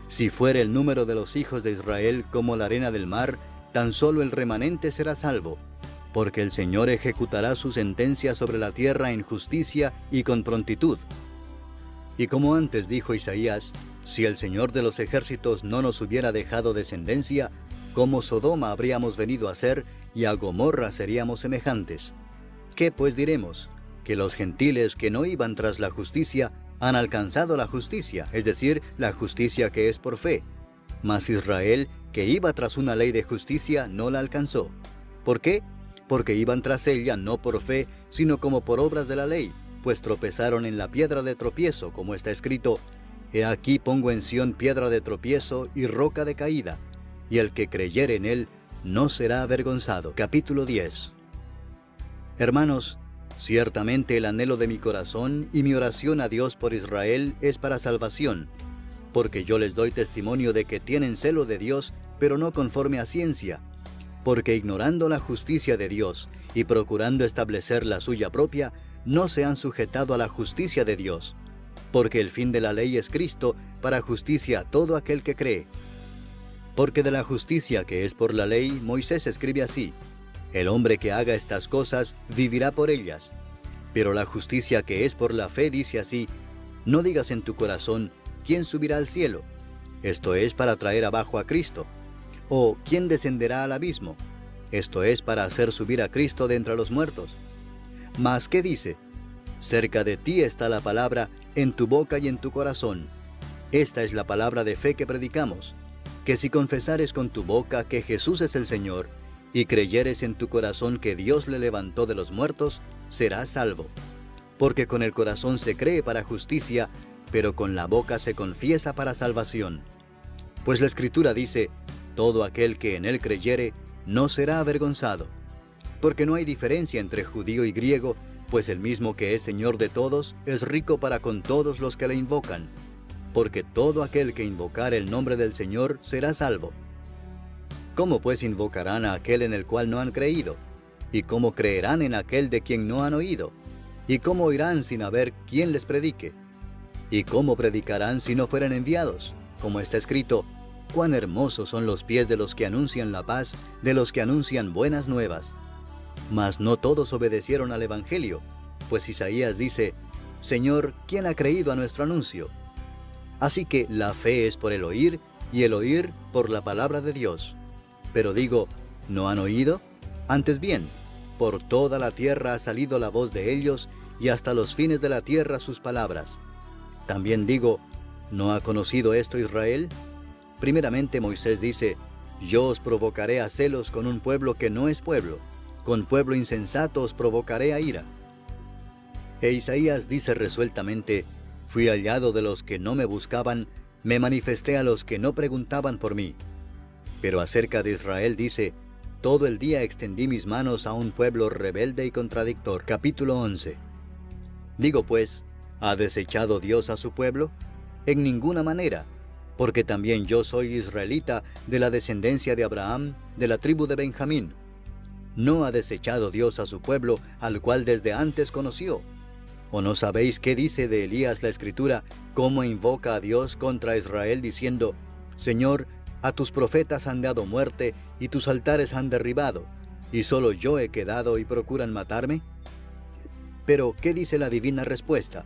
si fuere el número de los hijos de Israel como la arena del mar, tan solo el remanente será salvo, porque el Señor ejecutará su sentencia sobre la tierra en justicia y con prontitud. Y como antes dijo Isaías: si el Señor de los ejércitos no nos hubiera dejado descendencia, como Sodoma habríamos venido a ser, y a Gomorra seríamos semejantes. ¿Qué pues diremos? Que los gentiles que no iban tras la justicia han alcanzado la justicia, es decir, la justicia que es por fe. Mas Israel, que iba tras una ley de justicia, no la alcanzó. ¿Por qué? Porque iban tras ella no por fe, sino como por obras de la ley, pues tropezaron en la piedra de tropiezo, como está escrito: he aquí pongo en Sión piedra de tropiezo y roca de caída, y el que creyere en él no será avergonzado. Capítulo 10. Hermanos, ciertamente el anhelo de mi corazón y mi oración a Dios por Israel es para salvación, porque yo les doy testimonio de que tienen celo de Dios, pero no conforme a ciencia, porque ignorando la justicia de Dios y procurando establecer la suya propia, no se han sujetado a la justicia de Dios, porque el fin de la ley es Cristo, para justicia a todo aquel que cree. Porque de la justicia que es por la ley, Moisés escribe así: el hombre que haga estas cosas vivirá por ellas. Pero la justicia que es por la fe dice así: no digas en tu corazón: ¿quién subirá al cielo? Esto es, para traer abajo a Cristo. O ¿quién descenderá al abismo? Esto es, para hacer subir a Cristo de entre los muertos. Mas ¿qué dice? Cerca de ti está la palabra, en tu boca y en tu corazón. Esta es la palabra de fe que predicamos: que si confesares con tu boca que Jesús es el Señor, y creyeres en tu corazón que Dios le levantó de los muertos, serás salvo. Porque con el corazón se cree para justicia, pero con la boca se confiesa para salvación. Pues la Escritura dice: todo aquel que en él creyere, no será avergonzado. Porque no hay diferencia entre judío y griego, pues el mismo que es Señor de todos es rico para con todos los que le invocan. Porque todo aquel que invocar el nombre del Señor será salvo. ¿Cómo pues invocarán a aquel en el cual no han creído? ¿Y cómo creerán en aquel de quien no han oído? ¿Y cómo oirán sin haber quien les predique? ¿Y cómo predicarán si no fueran enviados? Como está escrito, cuán hermosos son los pies de los que anuncian la paz, de los que anuncian buenas nuevas. Mas no todos obedecieron al Evangelio, pues Isaías dice, Señor, ¿quién ha creído a nuestro anuncio? Así que la fe es por el oír, y el oír por la palabra de Dios. Pero digo, ¿no han oído? Antes bien, por toda la tierra ha salido la voz de ellos, y hasta los fines de la tierra sus palabras. También digo, ¿no ha conocido esto Israel? Primeramente Moisés dice, yo os provocaré a celos con un pueblo que no es pueblo, con pueblo insensato os provocaré a ira. E Isaías dice resueltamente, fui hallado de los que no me buscaban, me manifesté a los que no preguntaban por mí. Pero acerca de Israel dice, todo el día extendí mis manos a un pueblo rebelde y contradictor. Capítulo 11. Digo pues, ¿ha desechado Dios a su pueblo? En ninguna manera, porque también yo soy israelita de la descendencia de Abraham, de la tribu de Benjamín. ¿No ha desechado Dios a su pueblo, al cual desde antes conoció? ¿O no sabéis qué dice de Elías la Escritura, cómo invoca a Dios contra Israel diciendo, Señor, a tus profetas han dado muerte, y tus altares han derribado, y solo yo he quedado y procuran matarme? Pero, ¿qué dice la divina respuesta?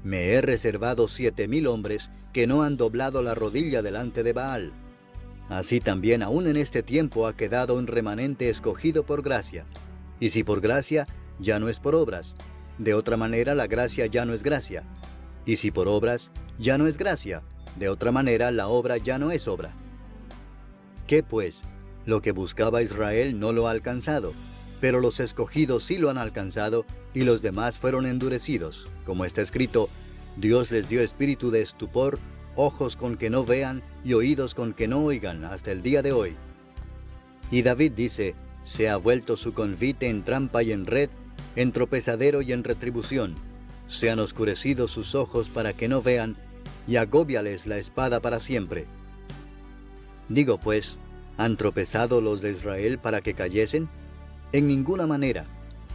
Me he reservado 7,000 hombres que no han doblado la rodilla delante de Baal. Así también aún en este tiempo ha quedado un remanente escogido por gracia. Y si por gracia, ya no es por obras. De otra manera la gracia ya no es gracia. Y si por obras, ya no es gracia. De otra manera la obra ya no es obra. ¿Qué pues? Lo que buscaba Israel no lo ha alcanzado, pero los escogidos sí lo han alcanzado, y los demás fueron endurecidos. Como está escrito, Dios les dio espíritu de estupor, ojos con que no vean, y oídos con que no oigan, hasta el día de hoy. Y David dice, se ha vuelto su convite en trampa y en red, en tropezadero y en retribución. Se han oscurecido sus ojos para que no vean, y agóbiales la espada para siempre. Digo pues, ¿han tropezado los de Israel para que cayesen? En ninguna manera,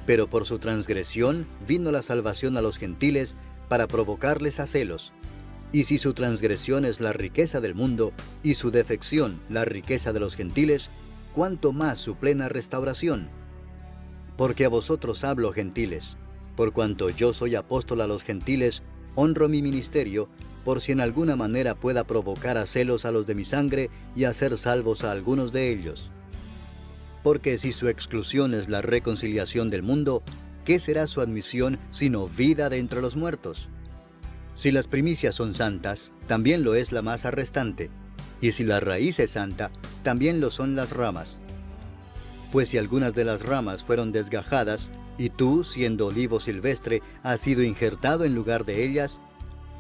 pero por su transgresión vino la salvación a los gentiles para provocarles a celos. Y si su transgresión es la riqueza del mundo, y su defección la riqueza de los gentiles, ¿cuánto más su plena restauración? Porque a vosotros hablo, gentiles, por cuanto yo soy apóstol a los gentiles, honro mi ministerio, por si en alguna manera pueda provocar a celos a los de mi sangre y hacer salvos a algunos de ellos. Porque si su exclusión es la reconciliación del mundo, ¿qué será su admisión sino vida de entre los muertos? Si las primicias son santas, también lo es la masa restante, y si la raíz es santa, también lo son las ramas. Pues si algunas de las ramas fueron desgajadas, y tú, siendo olivo silvestre, has sido injertado en lugar de ellas,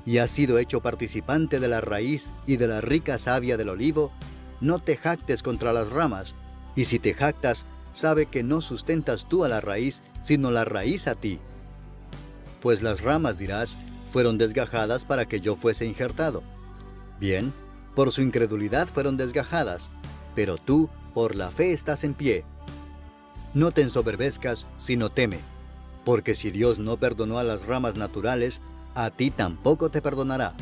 y has sido hecho participante de la raíz y de la rica savia del olivo, no te jactes contra las ramas, y si te jactas, sabe que no sustentas tú a la raíz, sino la raíz a ti. Pues las ramas, dirás, fueron desgajadas para que yo fuese injertado. Bien, por su incredulidad fueron desgajadas, pero tú, por la fe estás en pie. No te ensoberbezcas, sino teme, porque si Dios no perdonó a las ramas naturales, a ti tampoco te perdonará.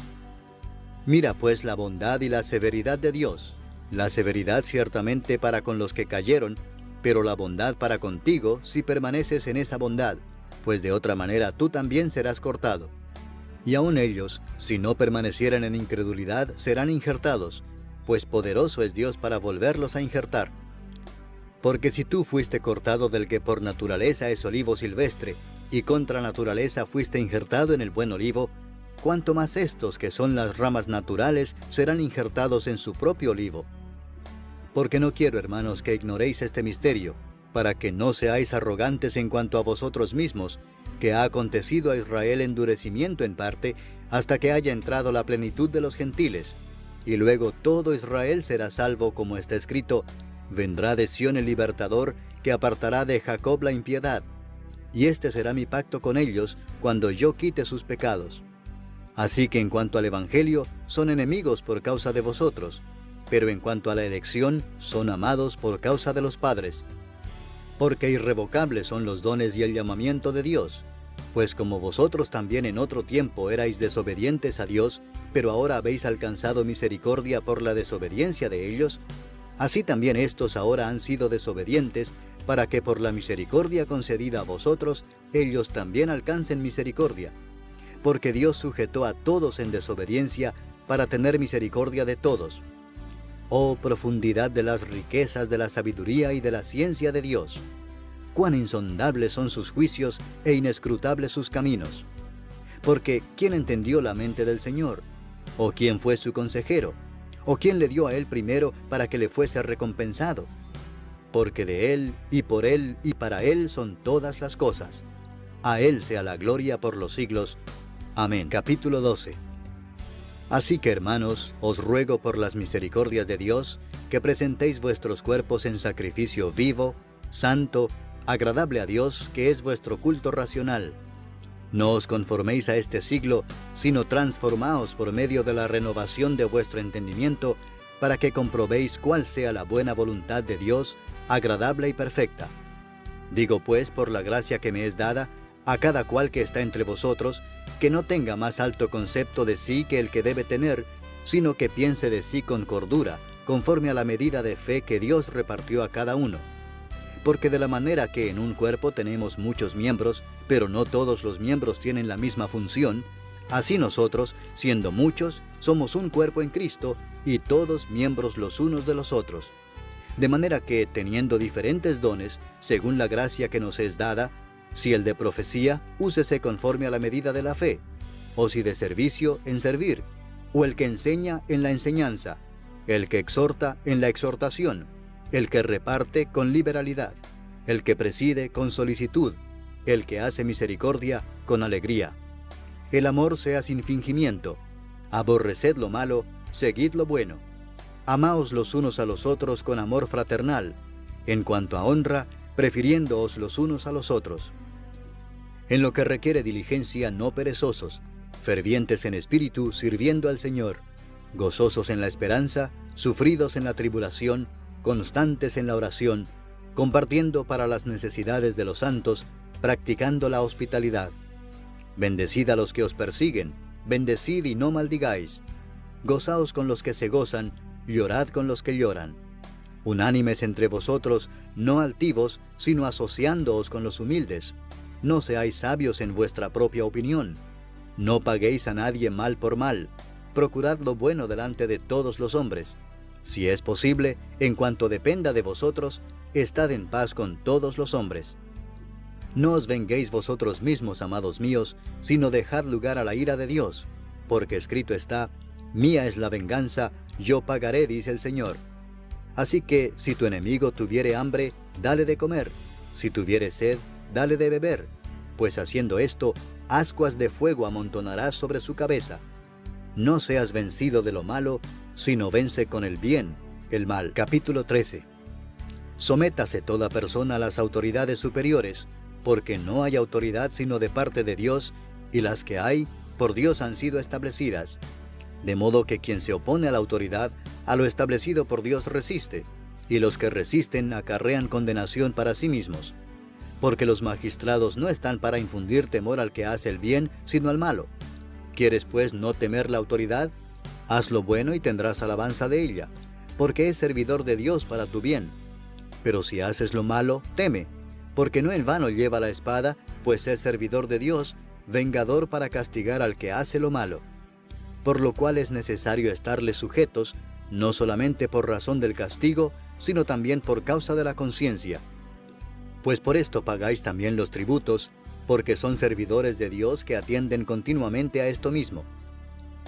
Mira pues la bondad y la severidad de Dios. La severidad ciertamente para con los que cayeron, pero la bondad para contigo si permaneces en esa bondad, pues de otra manera tú también serás cortado. Y aun ellos, si no permanecieran en incredulidad, serán injertados, pues poderoso es Dios para volverlos a injertar. Porque si tú fuiste cortado del que por naturaleza es olivo silvestre, y contra naturaleza fuiste injertado en el buen olivo, cuánto más estos que son las ramas naturales serán injertados en su propio olivo. Porque no quiero, hermanos, que ignoréis este misterio, para que no seáis arrogantes en cuanto a vosotros mismos, que ha acontecido a Israel endurecimiento en parte, hasta que haya entrado la plenitud de los gentiles, y luego todo Israel será salvo, como está escrito, vendrá de Sión el libertador, que apartará de Jacob la impiedad. Y este será mi pacto con ellos, cuando yo quite sus pecados. Así que en cuanto al Evangelio, son enemigos por causa de vosotros, pero en cuanto a la elección, son amados por causa de los padres. Porque irrevocables son los dones y el llamamiento de Dios. Pues como vosotros también en otro tiempo erais desobedientes a Dios, pero ahora habéis alcanzado misericordia por la desobediencia de ellos, así también estos ahora han sido desobedientes, para que por la misericordia concedida a vosotros, ellos también alcancen misericordia. Porque Dios sujetó a todos en desobediencia, para tener misericordia de todos. Oh profundidad de las riquezas de la sabiduría y de la ciencia de Dios. Cuán insondables son sus juicios e inescrutables sus caminos. Porque ¿quién entendió la mente del Señor? ¿O quién fue su consejero? ¿O quién le dio a él primero para que le fuese recompensado? Porque de él, y por él, y para él son todas las cosas. A él sea la gloria por los siglos. Amén. Capítulo 12. Así que, hermanos, os ruego por las misericordias de Dios, que presentéis vuestros cuerpos en sacrificio vivo, santo, agradable a Dios, que es vuestro culto racional. No os conforméis a este siglo, sino transformaos por medio de la renovación de vuestro entendimiento, para que comprobéis cuál sea la buena voluntad de Dios, agradable y perfecta. Digo pues, por la gracia que me es dada, a cada cual que está entre vosotros, que no tenga más alto concepto de sí que el que debe tener, sino que piense de sí con cordura, conforme a la medida de fe que Dios repartió a cada uno. Porque de la manera que en un cuerpo tenemos muchos miembros, pero no todos los miembros tienen la misma función, así nosotros, siendo muchos, somos un cuerpo en Cristo, y todos miembros los unos de los otros. De manera que, teniendo diferentes dones, según la gracia que nos es dada, si el de profecía, úsese conforme a la medida de la fe, o si de servicio, en servir, o el que enseña, en la enseñanza, el que exhorta, en la exhortación, el que reparte, con liberalidad, el que preside, con solicitud, el que hace misericordia, con alegría. El amor sea sin fingimiento, aborreced lo malo, seguid lo bueno. Amaos los unos a los otros con amor fraternal, en cuanto a honra, prefiriéndoos los unos a los otros. En lo que requiere diligencia, no perezosos, fervientes en espíritu, sirviendo al Señor, gozosos en la esperanza, sufridos en la tribulación, constantes en la oración, compartiendo para las necesidades de los santos, practicando la hospitalidad. Bendecid a los que os persiguen, bendecid y no maldigáis. Gozaos con los que se gozan, llorad con los que lloran. Unánimes entre vosotros, no altivos, sino asociándoos con los humildes. No seáis sabios en vuestra propia opinión. No paguéis a nadie mal por mal. Procurad lo bueno delante de todos los hombres. Si es posible, en cuanto dependa de vosotros, estad en paz con todos los hombres. No os venguéis vosotros mismos, amados míos, sino dejad lugar a la ira de Dios, porque escrito está: mía es la venganza, yo pagaré, dice el Señor. Así que, si tu enemigo tuviere hambre, dale de comer; si tuviere sed, dale de beber, pues haciendo esto, ascuas de fuego amontonarás sobre su cabeza. No seas vencido de lo malo, sino vence con el bien el mal. Capítulo 13. Sométase toda persona a las autoridades superiores, porque no hay autoridad sino de parte de Dios, y las que hay, por Dios han sido establecidas. De modo que quien se opone a la autoridad, a lo establecido por Dios resiste, y los que resisten acarrean condenación para sí mismos. Porque los magistrados no están para infundir temor al que hace el bien, sino al malo. ¿Quieres pues no temer la autoridad? Haz lo bueno y tendrás alabanza de ella, porque es servidor de Dios para tu bien. Pero si haces lo malo, teme, porque no en vano lleva la espada, pues es servidor de Dios, vengador para castigar al que hace lo malo. Por lo cual es necesario estarles sujetos, no solamente por razón del castigo, sino también por causa de la conciencia. Pues por esto pagáis también los tributos, porque son servidores de Dios que atienden continuamente a esto mismo.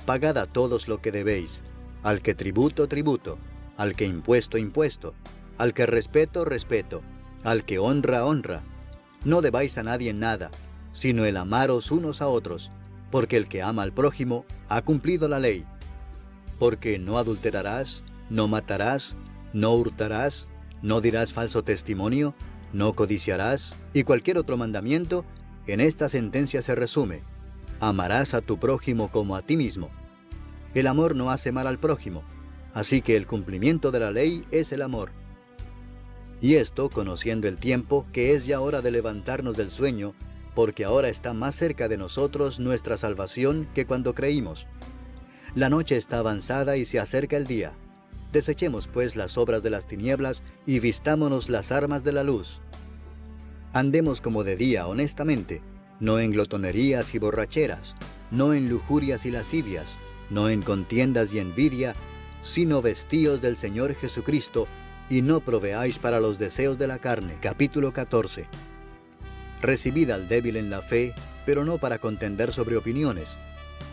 Pagad a todos lo que debéis, al que tributo, tributo, al que impuesto, impuesto, al que respeto, respeto, al que honra, honra. No debáis a nadie nada, sino el amaros unos a otros, porque el que ama al prójimo ha cumplido la ley. Porque no adulterarás, no matarás, no hurtarás, No dirás falso testimonio, no codiciarás, y cualquier otro mandamiento, en esta sentencia se resume: amarás a tu prójimo como a ti mismo. El amor no hace mal al prójimo, así que el cumplimiento de la ley es el amor. Y esto, conociendo el tiempo, que es ya hora de levantarnos del sueño, porque ahora está más cerca de nosotros nuestra salvación que cuando creímos. La noche está avanzada y se acerca el día. Desechemos pues las obras de las tinieblas y vistámonos las armas de la luz. Andemos como de día honestamente, no en glotonerías y borracheras, no en lujurias y lascivias, no en contiendas y envidia, sino vestíos del Señor Jesucristo, y no proveáis para los deseos de la carne. Capítulo 14. Recibid al débil en la fe, pero no para contender sobre opiniones,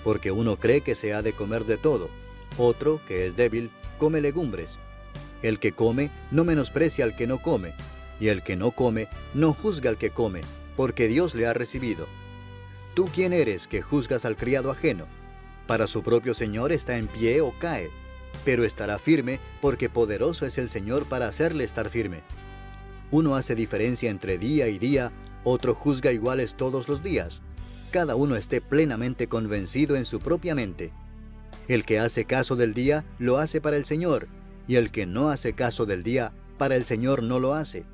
porque uno cree que se ha de comer de todo, otro, que es débil, come legumbres. El que come no menosprecia al que no come, y el que no come no juzga al que come, porque Dios le ha recibido. ¿Tú quién eres que juzgas al criado ajeno? Para su propio Señor está en pie o cae, pero estará firme, porque poderoso es el Señor para hacerle estar firme. Uno hace diferencia entre día y día, otro juzga iguales todos los días. Cada uno esté plenamente convencido en su propia mente. El que hace caso del día, lo hace para el Señor, y el que no hace caso del día, para el Señor no lo hace.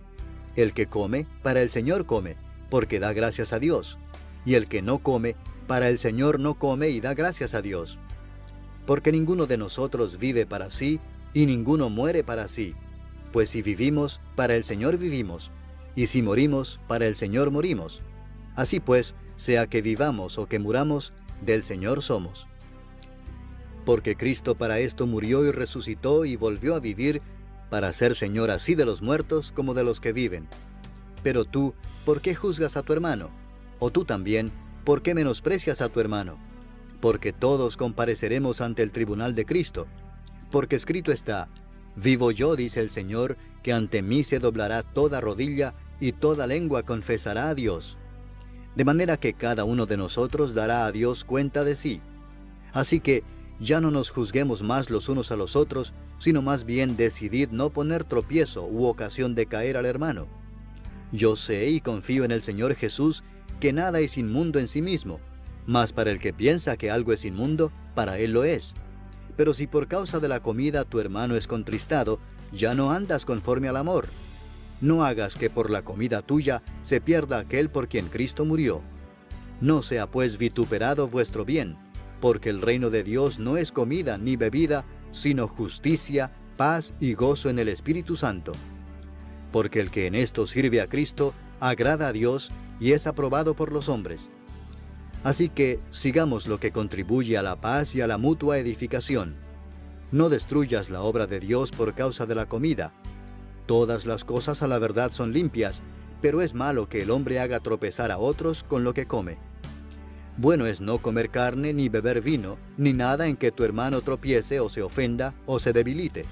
El que come, para el Señor come, porque da gracias a Dios. Y el que no come, para el Señor no come y da gracias a Dios. Porque ninguno de nosotros vive para sí, y ninguno muere para sí. Pues si vivimos, para el Señor vivimos, y si morimos, para el Señor morimos. Así pues, sea que vivamos o que muramos, del Señor somos. Porque Cristo para esto murió y resucitó y volvió a vivir, para ser Señor así de los muertos como de los que viven. Pero tú, ¿por qué juzgas a tu hermano? O tú también, ¿por qué menosprecias a tu hermano? Porque todos compareceremos ante el tribunal de Cristo. Porque escrito está: vivo yo, dice el Señor, que ante mí se doblará toda rodilla y toda lengua confesará a Dios. De manera que cada uno de nosotros dará a Dios cuenta de sí. Así que ya no nos juzguemos más los unos a los otros, sino más bien decidid no poner tropiezo u ocasión de caer al hermano. Yo sé y confío en el Señor Jesús que nada es inmundo en sí mismo, mas para el que piensa que algo es inmundo, para él lo es. Pero si por causa de la comida tu hermano es contristado, ya no andas conforme al amor. No hagas que por la comida tuya se pierda aquel por quien Cristo murió. No sea pues vituperado vuestro bien, porque el reino de Dios no es comida ni bebida, sino justicia, paz y gozo en el Espíritu Santo. Porque el que en esto sirve a Cristo, agrada a Dios y es aprobado por los hombres. Así que sigamos lo que contribuye a la paz y a la mutua edificación. No destruyas la obra de Dios por causa de la comida. Todas las cosas a la verdad son limpias, pero es malo que el hombre haga tropezar a otros con lo que come. Bueno es no comer carne, ni beber vino, ni nada en que tu hermano tropiece o se ofenda o se debilite.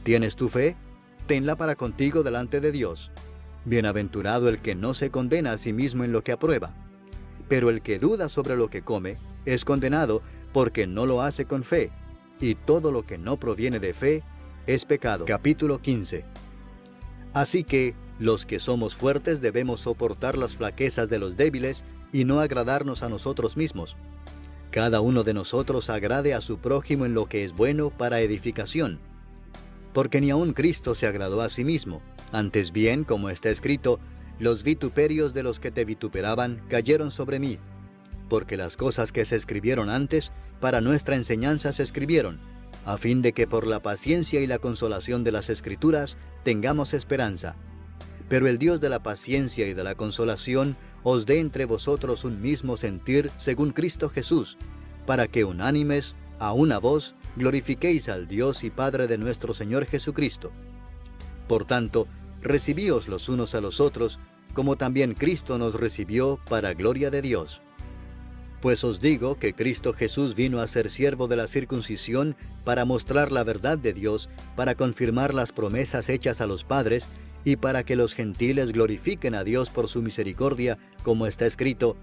¿Tienes tu fe? Tenla para contigo delante de Dios. Bienaventurado el que no se condena a sí mismo en lo que aprueba. Pero el que duda sobre lo que come es condenado porque no lo hace con fe, y todo lo que no proviene de fe es pecado. Capítulo 15. Así que los que somos fuertes debemos soportar las flaquezas de los débiles y no agradarnos a nosotros mismos. Cada uno de nosotros agrade a su prójimo en lo que es bueno para edificación. Porque ni aun Cristo se agradó a sí mismo, antes bien, como está escrito, los vituperios de los que te vituperaban cayeron sobre mí. Porque las cosas que se escribieron antes, para nuestra enseñanza se escribieron, a fin de que por la paciencia y la consolación de las Escrituras tengamos esperanza. Pero el Dios de la paciencia y de la consolación os dé entre vosotros un mismo sentir según Cristo Jesús, para que unánimes, a una voz, glorifiquéis al Dios y Padre de nuestro Señor Jesucristo. Por tanto, recibíos los unos a los otros, como también Cristo nos recibió para gloria de Dios. Pues os digo que Cristo Jesús vino a ser siervo de la circuncisión para mostrar la verdad de Dios, para confirmar las promesas hechas a los padres, y para que los gentiles glorifiquen a Dios por su misericordia, como está escrito: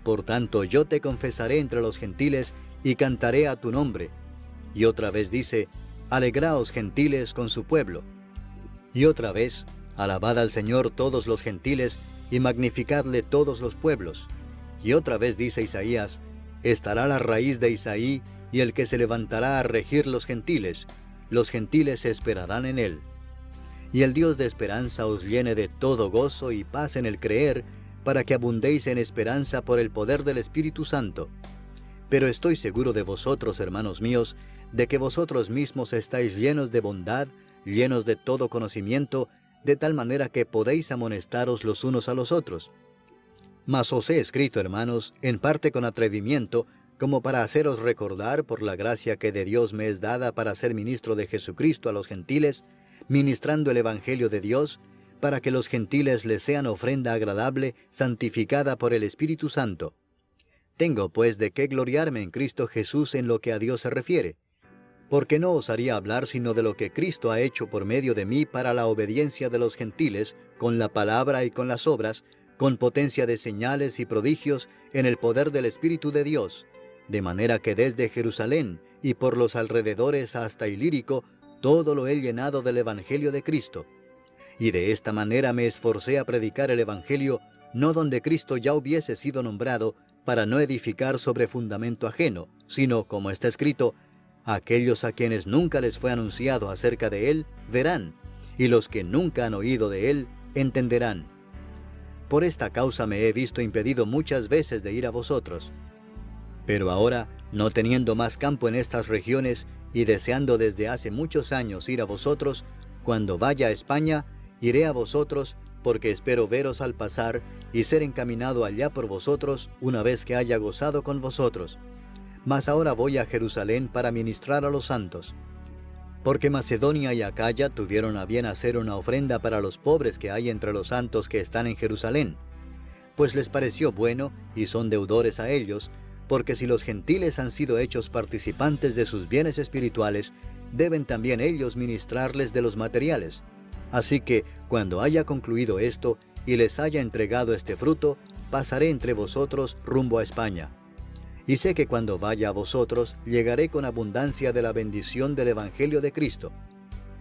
por tanto yo te confesaré entre los gentiles, y cantaré a tu nombre. Y otra vez dice: alegraos gentiles con su pueblo. Y otra vez, alabad al Señor todos los gentiles, y magnificadle todos los pueblos. Y otra vez dice Isaías, estará la raíz de Isaí, y el que se levantará a regir los gentiles esperarán en él. Y el Dios de esperanza os llene de todo gozo y paz en el creer, para que abundéis en esperanza por el poder del Espíritu Santo. Pero estoy seguro de vosotros, hermanos míos, de que vosotros mismos estáis llenos de bondad, llenos de todo conocimiento, de tal manera que podéis amonestaros los unos a los otros. Mas os he escrito, hermanos, en parte con atrevimiento, como para haceros recordar por la gracia que de Dios me es dada para ser ministro de Jesucristo a los gentiles, ministrando el Evangelio de Dios, para que los gentiles les sean ofrenda agradable, santificada por el Espíritu Santo. Tengo pues de qué gloriarme en Cristo Jesús en lo que a Dios se refiere, porque no osaría hablar sino de lo que Cristo ha hecho por medio de mí para la obediencia de los gentiles, con la palabra y con las obras, con potencia de señales y prodigios en el poder del Espíritu de Dios, de manera que desde Jerusalén y por los alrededores hasta Ilírico, todo lo he llenado del Evangelio de Cristo. Y de esta manera me esforcé a predicar el Evangelio, no donde Cristo ya hubiese sido nombrado, para no edificar sobre fundamento ajeno, sino, como está escrito, aquellos a quienes nunca les fue anunciado acerca de él, verán, y los que nunca han oído de él, entenderán. Por esta causa me he visto impedido muchas veces de ir a vosotros. Pero ahora, no teniendo más campo en estas regiones, y deseando desde hace muchos años ir a vosotros, cuando vaya a España, iré a vosotros, porque espero veros al pasar, y ser encaminado allá por vosotros, una vez que haya gozado con vosotros. Mas ahora voy a Jerusalén para ministrar a los santos. Porque Macedonia y Acaya tuvieron a bien hacer una ofrenda para los pobres que hay entre los santos que están en Jerusalén, pues les pareció bueno, y son deudores a ellos, porque si los gentiles han sido hechos participantes de sus bienes espirituales, deben también ellos ministrarles de los materiales. Así que, cuando haya concluido esto, y les haya entregado este fruto, pasaré entre vosotros rumbo a España. Y sé que cuando vaya a vosotros, llegaré con abundancia de la bendición del Evangelio de Cristo.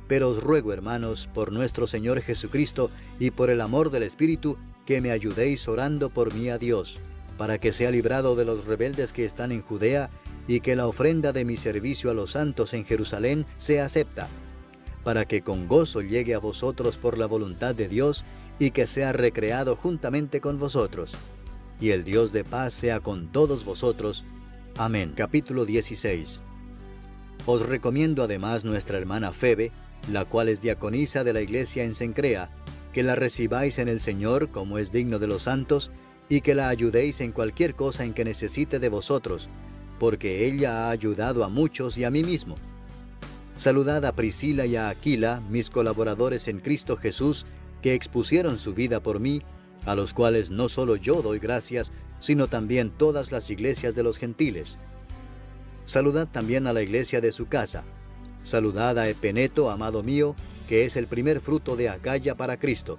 Pero os ruego, hermanos, por nuestro Señor Jesucristo y por el amor del Espíritu, que me ayudéis orando por mí a Dios, para que sea librado de los rebeldes que están en Judea, y que la ofrenda de mi servicio a los santos en Jerusalén sea acepta, para que con gozo llegue a vosotros por la voluntad de Dios, y que sea recreado juntamente con vosotros. Y el Dios de paz sea con todos vosotros. Amén. Capítulo 16. Os recomiendo además nuestra hermana Febe, la cual es diaconisa de la iglesia en Cencrea, que la recibáis en el Señor como es digno de los santos, y que la ayudéis en cualquier cosa en que necesite de vosotros, porque ella ha ayudado a muchos y a mí mismo. Saludad a Priscila y a Aquila, mis colaboradores en Cristo Jesús, que expusieron su vida por mí, a los cuales no solo yo doy gracias, sino también todas las iglesias de los gentiles. Saludad también a la iglesia de su casa. Saludad a Epeneto, amado mío, que es el primer fruto de Acaya para Cristo.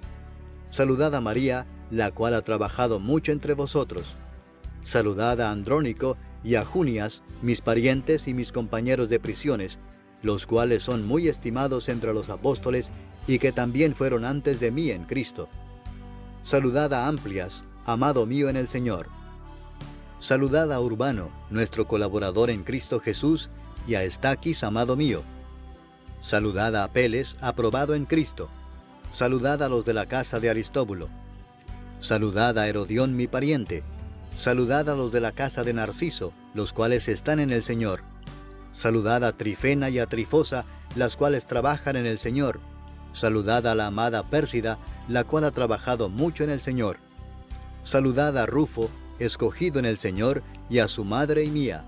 Saludad a María, la cual ha trabajado mucho entre vosotros. Saludad a Andrónico y a Junias, mis parientes y mis compañeros de prisiones, los cuales son muy estimados entre los apóstoles y que también fueron antes de mí en Cristo. Saludad a Amplias, amado mío en el Señor. Saludad a Urbano, nuestro colaborador en Cristo Jesús, y a Estaquis, amado mío. Saludad a Apeles, aprobado en Cristo. Saludad a los de la casa de Aristóbulo. Saludad a Herodión, mi pariente. Saludad a los de la casa de Narciso, los cuales están en el Señor. Saludad a Trifena y a Trifosa, las cuales trabajan en el Señor. Saludad a la amada Pérsida, la cual ha trabajado mucho en el Señor. Saludad a Rufo, escogido en el Señor, y a su madre y mía.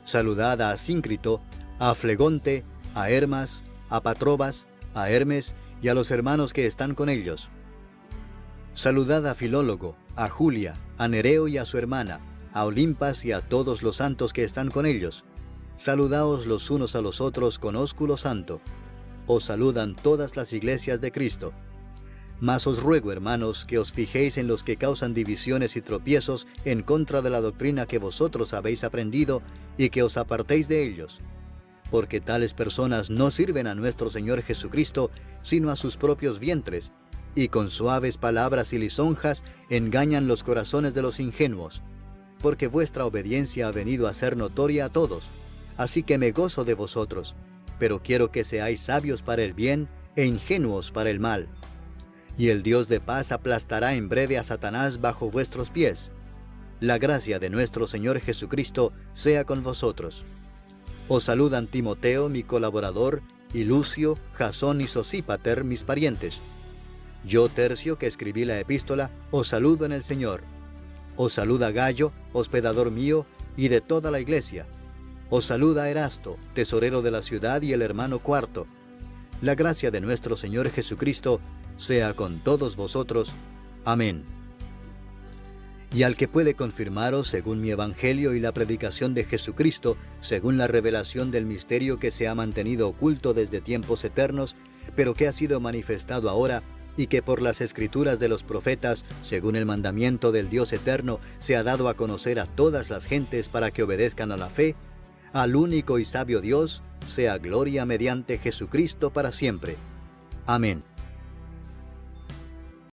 Saludad a Asíncrito, a Flegonte, a Hermas, a Patrobas, a Hermes, y a los hermanos que están con ellos. Saludad a Filólogo, a Julia, a Nereo y a su hermana, a Olimpas y a todos los santos que están con ellos. Saludaos los unos a los otros con ósculo santo. Os saludan todas las iglesias de Cristo. Mas os ruego, hermanos, que os fijéis en los que causan divisiones y tropiezos en contra de la doctrina que vosotros habéis aprendido, y que os apartéis de ellos. porque tales personas no sirven a nuestro Señor Jesucristo, sino a sus propios vientres, y con suaves palabras y lisonjas engañan los corazones de los ingenuos. Porque vuestra obediencia ha venido a ser notoria a todos, así que me gozo de vosotros, pero quiero que seáis sabios para el bien e ingenuos para el mal. Y el Dios de paz aplastará en breve a Satanás bajo vuestros pies. La gracia de nuestro Señor Jesucristo sea con vosotros. Os saludan Timoteo, mi colaborador, y Lucio, Jasón y Sosípater, mis parientes. Yo, Tercio, que escribí la epístola, os saludo en el Señor. Os saluda Gayo, hospedador mío, y de toda la iglesia. Os saluda Erasto, tesorero de la ciudad, y el hermano Cuarto. La gracia de nuestro Señor Jesucristo sea con todos vosotros. Amén. Y al que puede confirmaros según mi evangelio y la predicación de Jesucristo, según la revelación del misterio que se ha mantenido oculto desde tiempos eternos, pero que ha sido manifestado ahora, y que por las escrituras de los profetas, según el mandamiento del Dios eterno, se ha dado a conocer a todas las gentes para que obedezcan a la fe, al único y sabio Dios, sea gloria mediante Jesucristo para siempre. Amén.